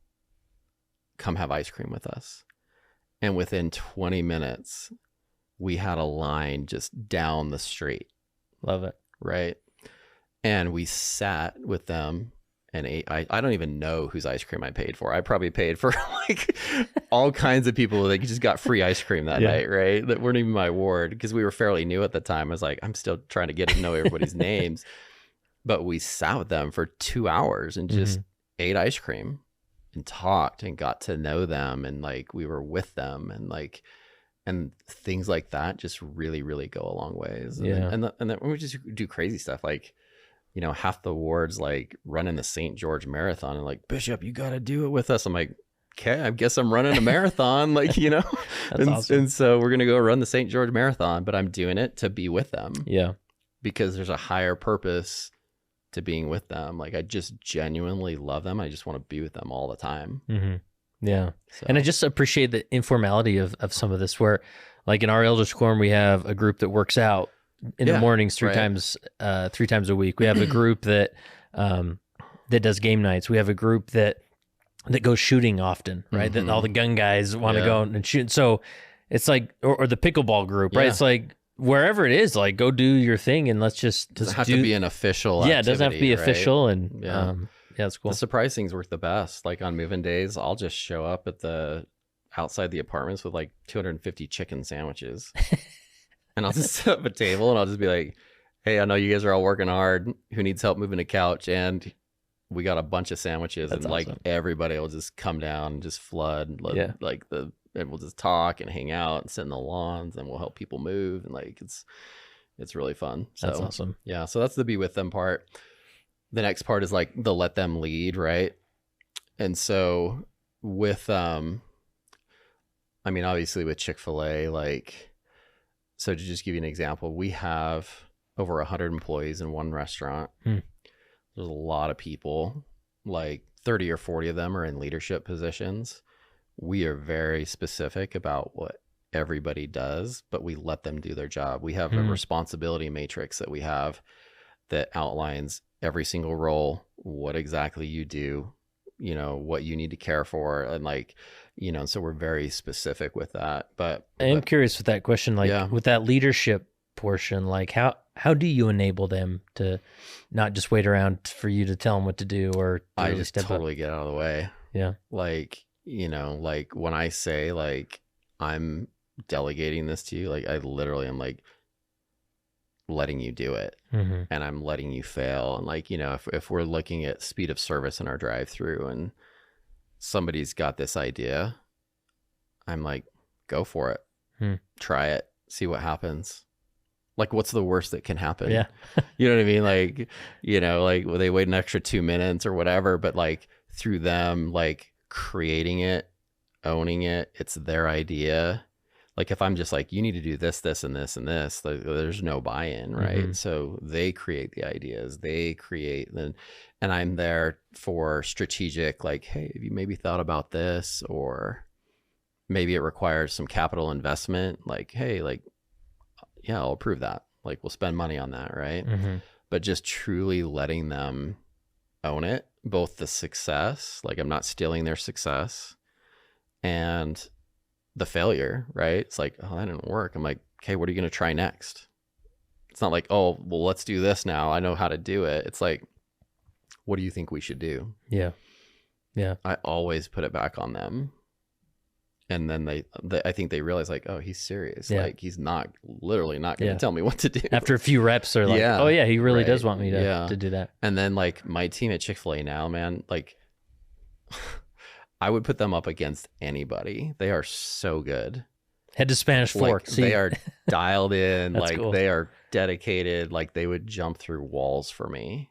S1: come have ice cream with us. And within 20 minutes, we had a line just down the street.
S2: Love it.
S1: Right. And we sat with them and ate. I don't even know whose ice cream I paid for. I probably paid for like all kinds of people that just got free ice cream that night, right? That weren't even my ward, because we were fairly new at the time. I was like, I'm still trying to get to know everybody's names. But we sat with them for 2 hours and just ate ice cream and talked and got to know them. And like, we were with them, and like, and things like that just really, really go a long ways. And then we just do crazy stuff. Like, you know, half the wards like running the St. George Marathon, and like, Bishop, you got to do it with us. I'm like, okay, I guess I'm running a marathon, like, you know.
S2: That's awesome.
S1: And so we're going to go run the St. George Marathon, but I'm doing it to be with them.
S2: Yeah.
S1: Because there's a higher purpose to being with them. Like, I just genuinely love them. I just want to be with them all the time.
S2: Mm-hmm. Yeah.
S1: So.
S2: And I just appreciate the informality of some of this, where like in our elders quorum, we have a group that works out in the mornings three times a week. We have a group that does game nights. We have a group that goes shooting often, right? That all the gun guys want to go and shoot. So it's like, or the pickleball group, right? It's like, wherever it is, like, go do your thing, and let's just
S1: doesn't have to be an official activity,
S2: it doesn't have to be official. And it's cool.
S1: The surprise things work the best. Like on move-in days, I'll just show up at outside the apartments with like 250 chicken sandwiches. And I'll just set up a table and I'll just be like, hey, I know you guys are all working hard. Who needs help moving a couch? And we got a bunch of sandwiches.
S2: That's
S1: and like
S2: awesome.
S1: Everybody will just come down and just flood. And we'll just talk and hang out and sit in the lawns, and we'll help people move. And like, it's really fun. So,
S2: that's awesome.
S1: Yeah. So that's the be with them part. The next part is like the let them lead. Right. And so with, obviously with Chick-fil-A, like, so to just give you an example, we have over 100 employees in one restaurant. There's a lot of people, like 30 or 40 of them are in leadership positions. We are very specific about what everybody does, but we let them do their job. We have a responsibility matrix that we have that outlines every single role, what exactly you do, you know, what you need to care for. And like, you know, so we're very specific with that. But
S2: I'm curious with that question, like with that leadership portion, like how do you enable them to not just wait around for you to tell them what to do, or
S1: I just totally get out of the way.
S2: Yeah.
S1: Like, you know, like when I say like, I'm delegating this to you, like I literally am like letting you do it, and I'm letting you fail. And like, you know, if we're looking at speed of service in our drive-through and somebody's got this idea, I'm like, go for it. Try it, see what happens. Like, what's the worst that can happen?
S2: Yeah.
S1: You know what I mean? Like, you know, like they wait an extra 2 minutes or whatever, but like through them, like creating it, owning it, it's their idea. Like if I'm just like, you need to do this, this, and this, and this, like, there's no buy-in, right? So they create the ideas, they create, and I'm there for strategic, like, hey, have you maybe thought about this? Or maybe it requires some capital investment. Like, hey, like, yeah, I'll approve that. Like, we'll spend money on that, right? But just truly letting them own it, both the success, like I'm not stealing their success, and the failure, right? It's like, oh, that didn't work. I'm like, okay, what are you going to try next? It's not like, oh, well, let's do this now. I know how to do it. It's like, what do you think we should do?
S2: Yeah.
S1: I always put it back on them. And then they I think they realize like, oh, he's serious. Like he's literally not going to tell me what to do.
S2: After a few reps, they're like, oh yeah, he really does want me to do that.
S1: And then like my team at Chick-fil-A now, man, like I would put them up against anybody. They are so good.
S2: Head to Spanish Fork.
S1: Like, they are dialed in. Like
S2: cool.
S1: They are dedicated. Like they would jump through walls for me.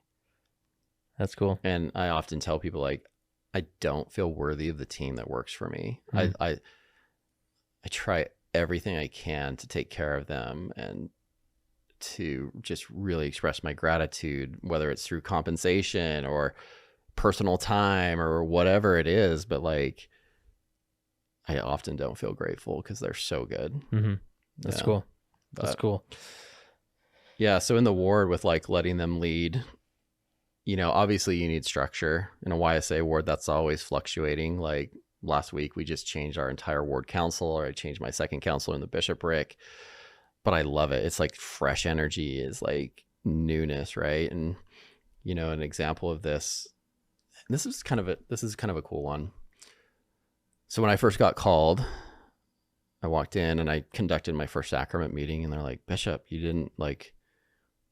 S2: That's cool.
S1: And I often tell people like, I don't feel worthy of the team that works for me. I try everything I can to take care of them and to just really express my gratitude, whether it's through compensation or personal time or whatever it is. But like, I often don't feel grateful because they're so good.
S2: Mm-hmm. That's cool. That's cool.
S1: Yeah. So in the ward with like letting them lead, obviously you need structure. In a YSA ward, that's always fluctuating. Like last week, we just changed our entire ward council, or I changed my second council in the bishopric. But I love it. It's like fresh energy is like newness, right? And an example of this. This is kind of a cool one. So when I first got called, I walked in and I conducted my first sacrament meeting, and they're like, "Bishop, you didn't like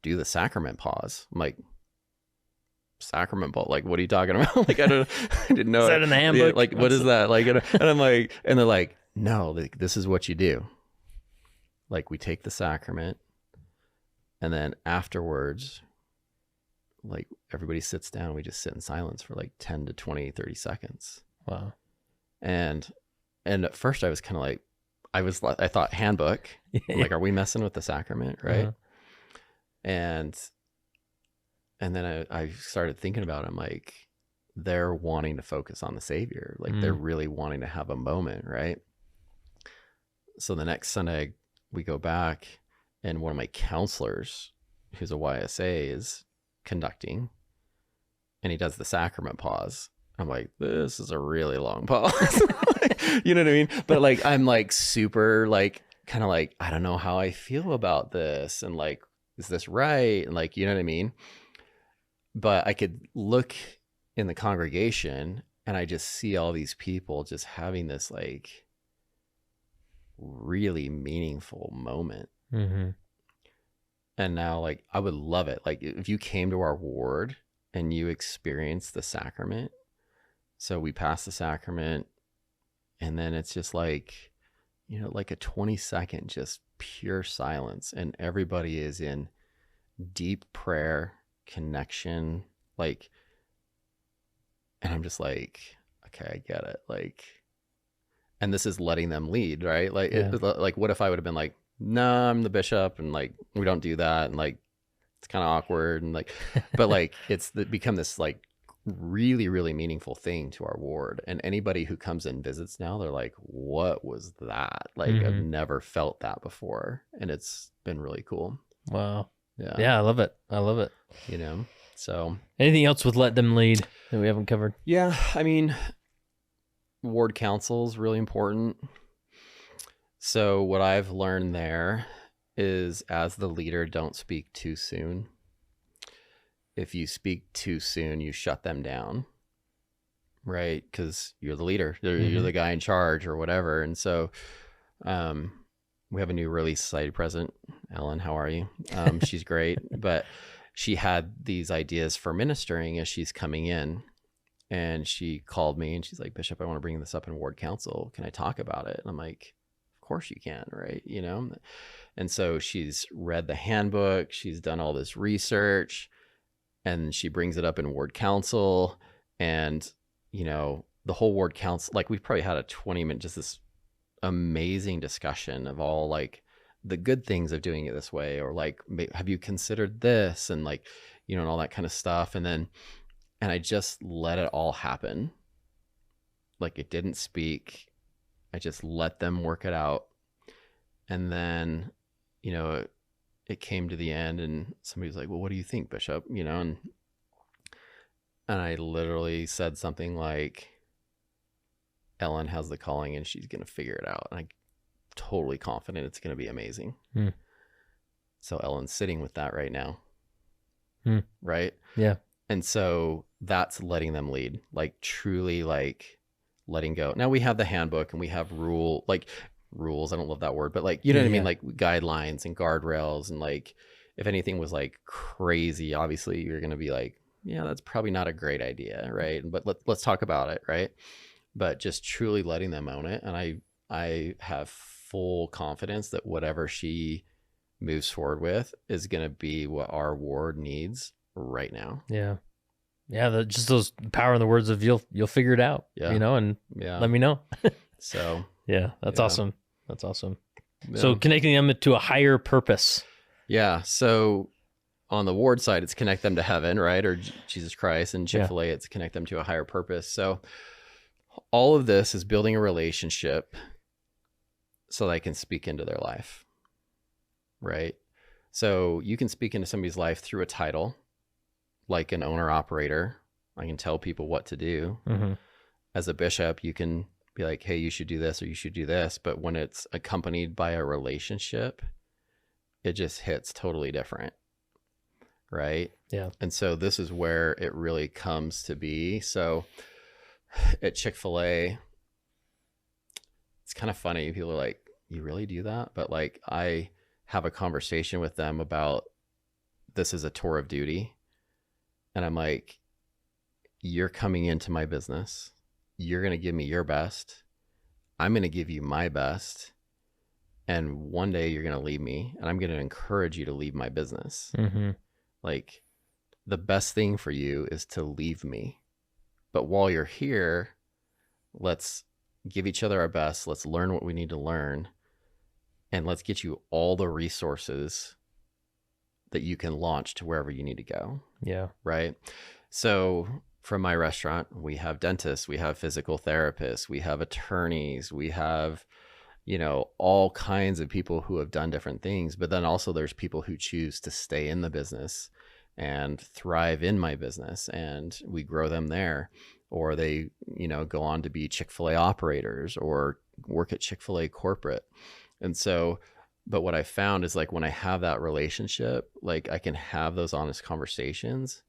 S1: do the sacrament pause." I'm like, "Sacrament pause? Like, what are you talking about?" Like, I didn't know.
S2: Is that in the handbook?
S1: Like, what is that? Like, and I'm like, and they're like, "No, like, this is what you do. Like, we take the sacrament, and then afterwards, like, everybody sits down. We just sit in silence for like 10 to 20, 30 seconds."
S2: Wow.
S1: And at first I was kind of like, I thought handbook. I'm like, are we messing with the sacrament? Right.
S2: Uh-huh.
S1: And then I started thinking about it. I'm like, they're wanting to focus on the Savior. Like they're really wanting to have a moment. Right. So the next Sunday we go back, and one of my counselors, who's a YSA, is conducting, and he does the sacrament pause. I'm like, this is a really long pause. You know what I mean? But like, I'm like super like, kind of like, I don't know how I feel about this. And like, is this right? And like, you know what I mean? But I could look in the congregation and I just see all these people just having this like really meaningful moment.
S2: Mm-hmm.
S1: And now like, I would love it. Like if you came to our ward and you experienced the sacrament. So we pass the sacrament, and then it's just like, like a 20-second just pure silence, and everybody is in deep prayer, connection, like, and I'm just like, okay, I get it. Like, and this is letting them lead, right? Like, like what if I would have been like, no, I'm the bishop, and like, we don't do that. And like, it's kind of awkward. And like, but like, it's become this like really, really meaningful thing to our ward. And anybody who comes and visits now, they're like, what was that? Like, I've never felt that before. And it's been really cool.
S2: Wow.
S1: Yeah.
S2: Yeah. I love it.
S1: So
S2: anything else with let them lead that we haven't covered?
S1: Yeah. I mean, ward council is really important. So what I've learned there is, as the leader, don't speak too soon. If you speak too soon, you shut them down, right? Because you're the leader, you're the guy in charge or whatever. And so we have a new Relief Society president, Ellen. How are you? She's great, but she had these ideas for ministering as she's coming in. And she called me and she's like, "Bishop, I want to bring this up in ward council. Can I talk about it?" And I'm like, "Of course you can," right? And so she's read the handbook, she's done all this research, and she brings it up in ward council. And, the whole ward council, like we've probably had a 20-minute, just this amazing discussion of all like the good things of doing it this way, or like, have you considered this? And like, and all that kind of stuff. And I just let it all happen. Like it didn't speak. I just let them work it out. And then, it came to the end and somebody's like, "Well, what do you think, Bishop?" And I literally said something like, "Ellen has the calling and she's going to figure it out. And I'm totally confident it's going to be amazing." So Ellen's sitting with that right now. Right? Yeah. And so that's letting them lead, like truly like letting go. Now we have the handbook and we have rules. I don't love that word, but like, what I mean? Like guidelines and guardrails. And like, if anything was like crazy, obviously you're going to be like, yeah, that's probably not a great idea. Right. But let's talk about it. Right. But just truly letting them own it. And I have full confidence that whatever she moves forward with is going to be what our ward needs right now.
S2: Yeah. Yeah. Just those power in the words of you'll figure it out, and let me know.
S1: So
S2: yeah, that's awesome. That's awesome. Yeah. So connecting them to a higher purpose.
S1: Yeah. So on the ward side, it's connect them to heaven, right? Or Jesus Christ. And Chick-fil-A, it's connect them to a higher purpose. So all of this is building a relationship so that I can speak into their life, right? So you can speak into somebody's life through a title, like an owner operator. I can tell people what to do.
S2: Mm-hmm.
S1: As a bishop, you can be like, hey, you should do this or you should do this. But when it's accompanied by a relationship, it just hits totally different, right?
S2: Yeah.
S1: And so this is where it really comes to be. So at Chick-fil-A, it's kind of funny. People are like, you really do that? But like, I have a conversation with them about this is a tour of duty. And I'm like, you're coming into my business. You're going to give me your best. I'm going to give you my best. And one day you're going to leave me, and I'm going to encourage you to leave my business.
S2: Mm-hmm.
S1: Like, the best thing for you is to leave me. But while you're here, let's give each other our best. Let's learn what we need to learn. And let's get you all the resources that you can launch to wherever you need to go.
S2: Yeah.
S1: Right. So from my restaurant, we have dentists, we have physical therapists, we have attorneys, we have, all kinds of people who have done different things. But then also there's people who choose to stay in the business and thrive in my business, and we grow them there. Or they, go on to be Chick-fil-A operators or work at Chick-fil-A corporate. And so, but what I found is like when I have that relationship, like I can have those honest conversations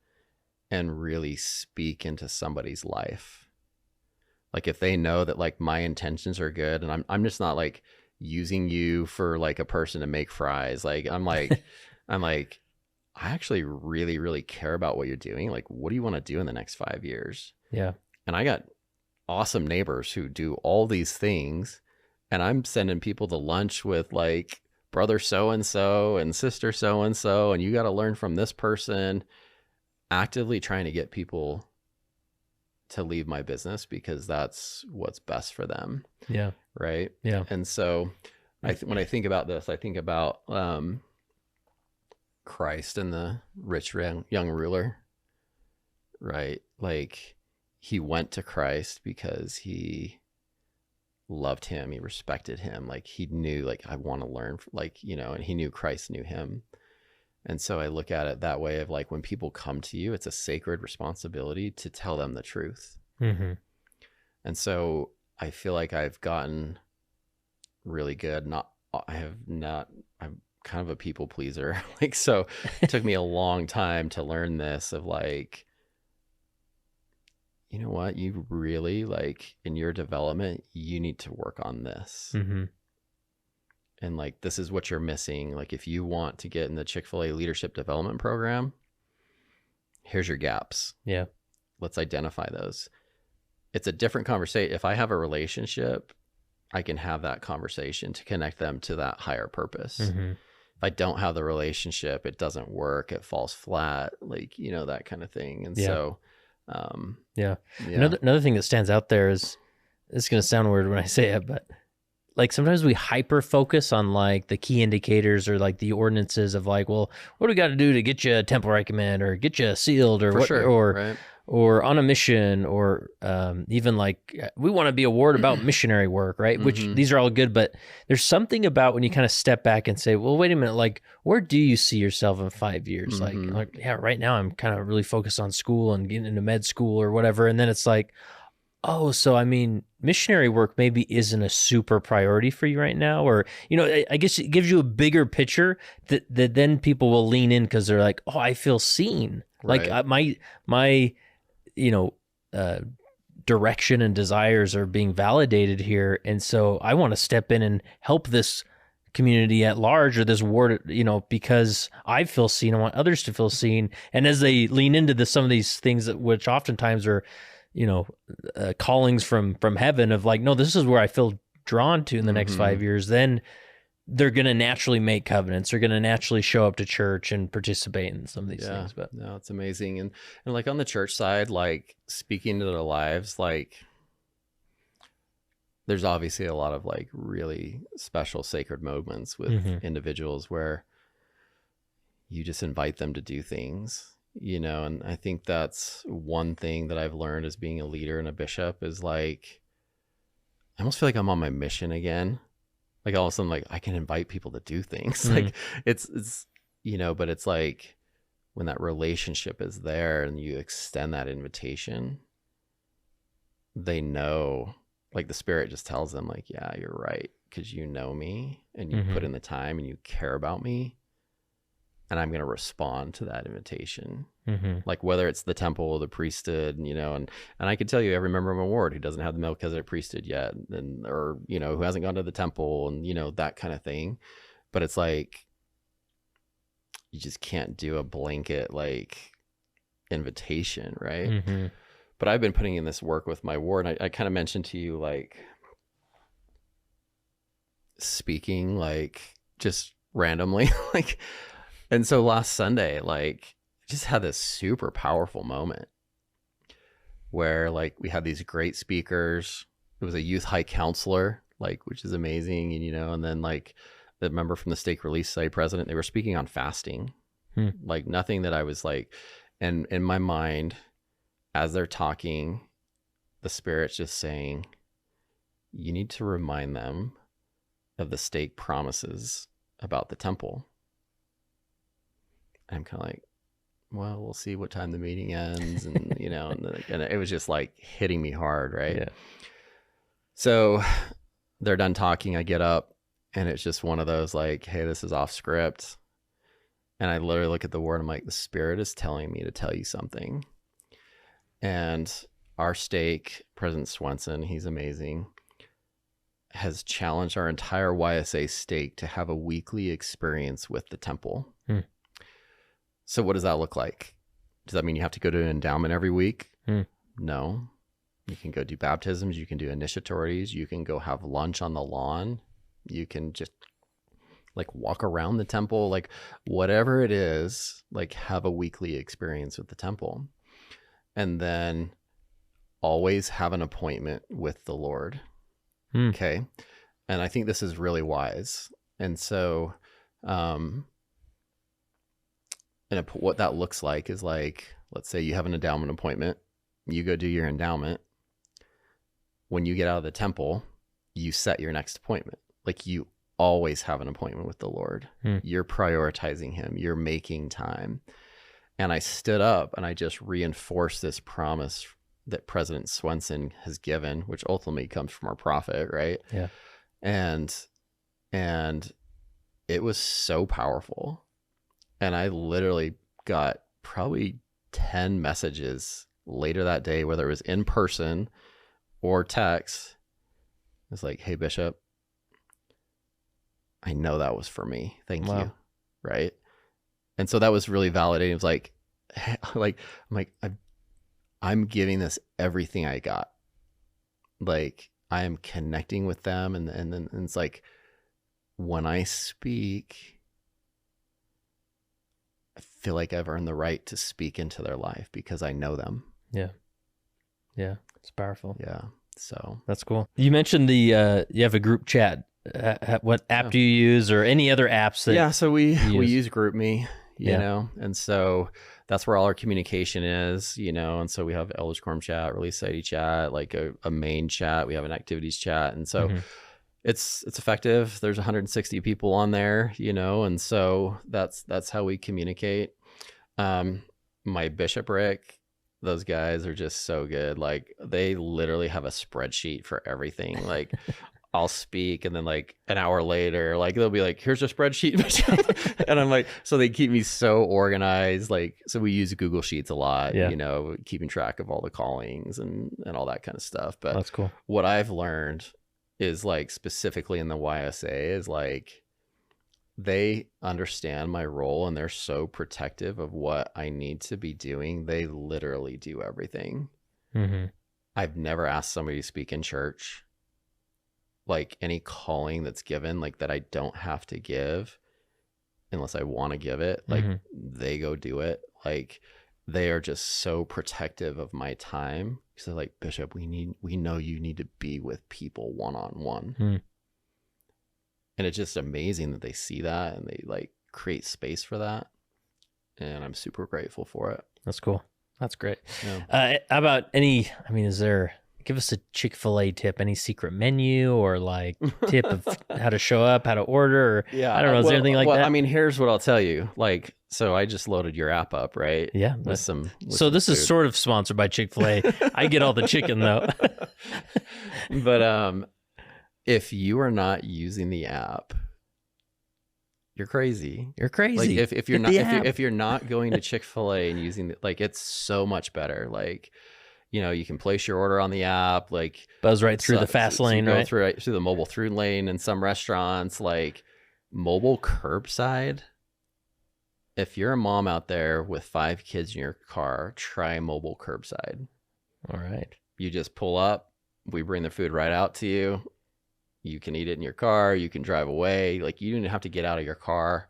S1: and really speak into somebody's life. Like if they know that like my intentions are good, and I'm just not like using you for like a person to make fries. Like I'm like, I actually really, really care about what you're doing. Like, what do you want to do in the next 5 years?
S2: Yeah.
S1: And I got awesome neighbors who do all these things, and I'm sending people to lunch with like brother so-and-so and sister so-and-so, and you got to learn from this person, actively trying to get people to leave my business because that's what's best for them.
S2: Yeah.
S1: Right.
S2: Yeah.
S1: And so when I think about this, I think about Christ and the rich young ruler, right? Like he went to Christ because he loved him. He respected him. Like he knew, like, I want to learn, like, and he knew Christ knew him. And so I look at it that way of like, when people come to you, it's a sacred responsibility to tell them the truth.
S2: Mm-hmm.
S1: And so I feel like I've gotten really good. I'm kind of a people pleaser. Like, so it took me a long time to learn this of like, you know what, you really like in your development, you need to work on this.
S2: Mm-hmm.
S1: And like, this is what you're missing. Like if you want to get in the Chick-fil-A leadership development program, here's your gaps.
S2: Yeah.
S1: Let's identify those. It's a different conversation. If I have a relationship, I can have that conversation to connect them to that higher purpose.
S2: Mm-hmm.
S1: If I don't have the relationship, it doesn't work. It falls flat, like, that kind of thing. And so,
S2: yeah. Another thing that stands out there is, it's going to sound weird when I say it, but like sometimes we hyper focus on like the key indicators or like the ordinances of like, well, what do we got to do to get you a temple recommend or get you sealed or
S1: right.
S2: or on a mission, or even like we want to be a ward about missionary work, right? Mm-hmm. Which these are all good, but there's something about when you kind of step back and say, well, wait a minute, like where do you see yourself in 5 years?
S1: Mm-hmm.
S2: Like, yeah, right now I'm kind of really focused on school and getting into med school or whatever. And then it's like, oh, so I mean, missionary work maybe isn't a super priority for you right now, or, I guess it gives you a bigger picture that then people will lean in because they're like, oh, I feel seen.
S1: Right.
S2: Like my direction and desires are being validated here. And so I want to step in and help this community at large or this ward, because I feel seen. I want others to feel seen. And as they lean into some of these things which oftentimes are, callings from heaven of like, no, this is where I feel drawn to in the next 5 years, then they're going to naturally make covenants. They're going to naturally show up to church and participate in some of these things. But
S1: no, it's amazing. And like on the church side, like speaking to their lives, like there's obviously a lot of like really special sacred moments with individuals where you just invite them to do things, and I think that's one thing that I've learned as being a leader and a bishop is like, I almost feel like I'm on my mission again. Like all of a sudden, like I can invite people to do things.
S2: Mhm.
S1: Like it's, but it's like when that relationship is there and you extend that invitation, they know, like the Spirit just tells them like, yeah, you're right. Cause you know me and you put in the time and you care about me. And I'm going to respond to that invitation. Like whether it's the temple or the priesthood, and I can tell you every member of my ward who doesn't have the Melchizedek priesthood yet, or who hasn't gone to the temple, and that kind of thing. But it's like you just can't do a blanket like invitation, right? But I've been putting in this work with my ward. And I kind of mentioned to you like speaking like just randomly, like, and so last Sunday, like, just had this super powerful moment where like we had these great speakers. It was a youth high counselor, like, which is amazing. And then like the member from the stake release site president, they were speaking on fasting, like nothing that I was like, and in my mind, as they're talking, the Spirit's just saying, you need to remind them of the stake promises about the temple. I'm kind of like, well, we'll see what time the meeting ends. And, and it was just like hitting me hard. Right.
S2: Yeah.
S1: So they're done talking. I get up and it's just one of those like, hey, this is off script. And I literally look at the word. I'm like, the Spirit is telling me to tell you something. And our stake, President Swenson, he's amazing, has challenged our entire YSA stake to have a weekly experience with the temple. So what does that look like? Does that mean you have to go to an endowment every week? No. You can go do baptisms. You can do initiatories. You can go have lunch on the lawn. You can just like walk around the temple, like whatever it is, like have a weekly experience with the temple. And then always have an appointment with the Lord. Okay. And I think this is really wise. And so, what that looks like is like, let's say you have an endowment appointment, you go do your endowment. When you get out of the temple, you set your next appointment. Like you always have an appointment with the Lord. You're prioritizing him. You're making time. And I stood up and I just reinforced this promise that President Swenson has given, which ultimately comes from our prophet, right?
S2: Yeah.
S1: And it was so powerful. And I literally got probably 10 messages later that day, whether it was in person or text. It's like, hey, Bishop, I know that was for me. Thank you. Right. And so that was really validating. It was like, I'm giving this everything I got. Like I am connecting with them. And then it's like, when I speak, I feel like I've earned the right to speak into their life because I know them.
S2: Yeah. Yeah. It's powerful.
S1: Yeah. So
S2: that's cool. You mentioned you have a group chat. What app do you use, or any other apps that?
S1: So we use GroupMe, you know, and so that's where all our communication is, and so we have Elders Quorum chat, Release Society chat, like a main chat. We have an activities chat, and so it's effective. There's 160 people on there, and so that's how we communicate. My bishopric, those guys are just so good. Like they literally have a spreadsheet for everything. Like I'll speak and then like an hour later, like they'll be like, here's a spreadsheet. And I'm like, so they keep me so organized. Like, so we use Google Sheets a lot, keeping track of all the callings and all that kind of stuff. But
S2: that's cool.
S1: What I've learned is like specifically in the YSA is like, they understand my role and they're so protective of what I need to be doing. They literally do everything. I've never asked somebody to speak in church. Like any calling that's given, like that I don't have to give unless I want to give it, like they go do it. Like they are just so protective of my time. So like, Bishop, we know you need to be with people one-on-one. And it's just amazing that they see that and they like create space for that. And I'm super grateful for it.
S2: That's cool. That's great.
S1: Yeah.
S2: How about can give us a Chick-fil-A tip, any secret menu or like tip of how to show up, how to order, or I don't know, is there anything like that?
S1: I mean, here's what I'll tell you. Like, so I just loaded your app up, right?
S2: Yeah.
S1: With some
S2: this
S1: food.
S2: is sort of sponsored by Chick-fil-A. I get all the chicken though.
S1: But if you are not using the app, you're crazy.
S2: You're crazy.
S1: Like if you're not going to Chick-fil-A and using like it's so much better. Like, you know, you can place your order on the app, like
S2: buzz right through the fast lane,
S1: go
S2: right?
S1: Through the mobile through lane in some restaurants, like mobile curbside. If you're a mom out there with 5 kids in your car, try mobile curbside.
S2: All right.
S1: You just pull up, we bring the food right out to you. You can eat it in your car. You can drive away. Like, you didn't have to get out of your car.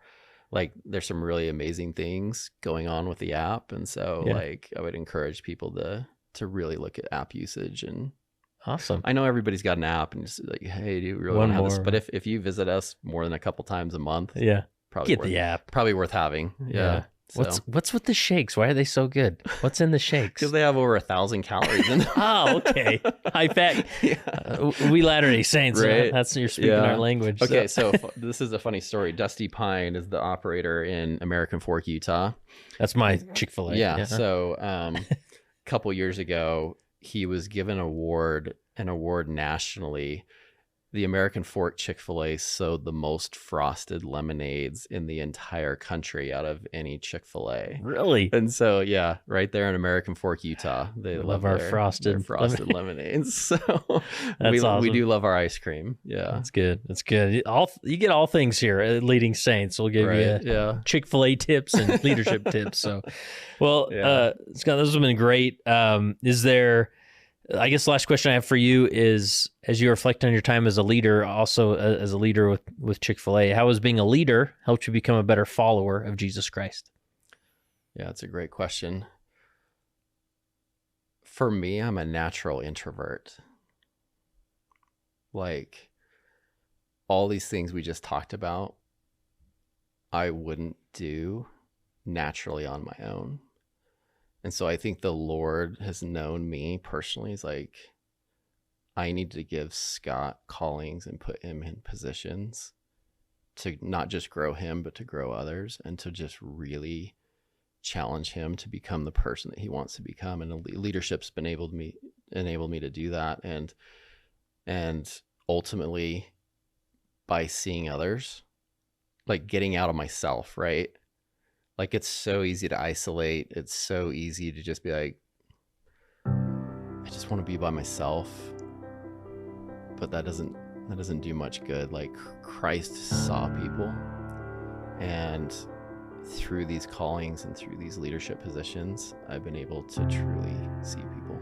S1: Like, there's some really amazing things going on with the app. And so, like, I would encourage people to really look at app usage. And
S2: awesome.
S1: I know everybody's got an app and just like, hey, do you really want to have this? But if you visit us more than a couple times a month, probably
S2: get the app.
S1: Probably worth having. Yeah.
S2: So. What's with the shakes? Why are they so good? What's in the shakes?
S1: Because they have over 1,000 calories in them.
S2: Oh, okay. High fat. We Latter-day Saints. Right? That's you're speaking our language.
S1: Okay, so this is a funny story. Dusty Pine is the operator in American Fork, Utah.
S2: That's my Chick-fil-A.
S1: Yeah. So a couple years ago, he was given an award nationally. The American Fork Chick-fil-A sold the most frosted lemonades in the entire country out of any Chick-fil-A.
S2: Really?
S1: And so, right there in American Fork, Utah, they love our frosted lemonades. So
S2: awesome.
S1: We do love our ice cream. Yeah,
S2: that's good. That's good. You get all things here at Leading Saints. We'll give you Chick-fil-A tips and leadership tips. So, well, Scott, this has been great. Is there? I guess the last question I have for you is, as you reflect on your time as a leader, also as a leader with Chick-fil-A, how has being a leader helped you become a better follower of Jesus Christ?
S1: Yeah, that's a great question. For me, I'm a natural introvert. Like, all these things we just talked about, I wouldn't do naturally on my own. And so I think the Lord has known me personally. He's like, I need to give Scott callings and put him in positions to not just grow him, but to grow others, and to just really challenge him to become the person that he wants to become. And leadership's enabled me to do that. And ultimately, by seeing others, like getting out of myself, right? Like, it's so easy to isolate. It's so easy to just be like, I just want to be by myself. But that doesn't do much good. Like, Christ saw people, and through these callings and through these leadership positions, I've been able to truly see people.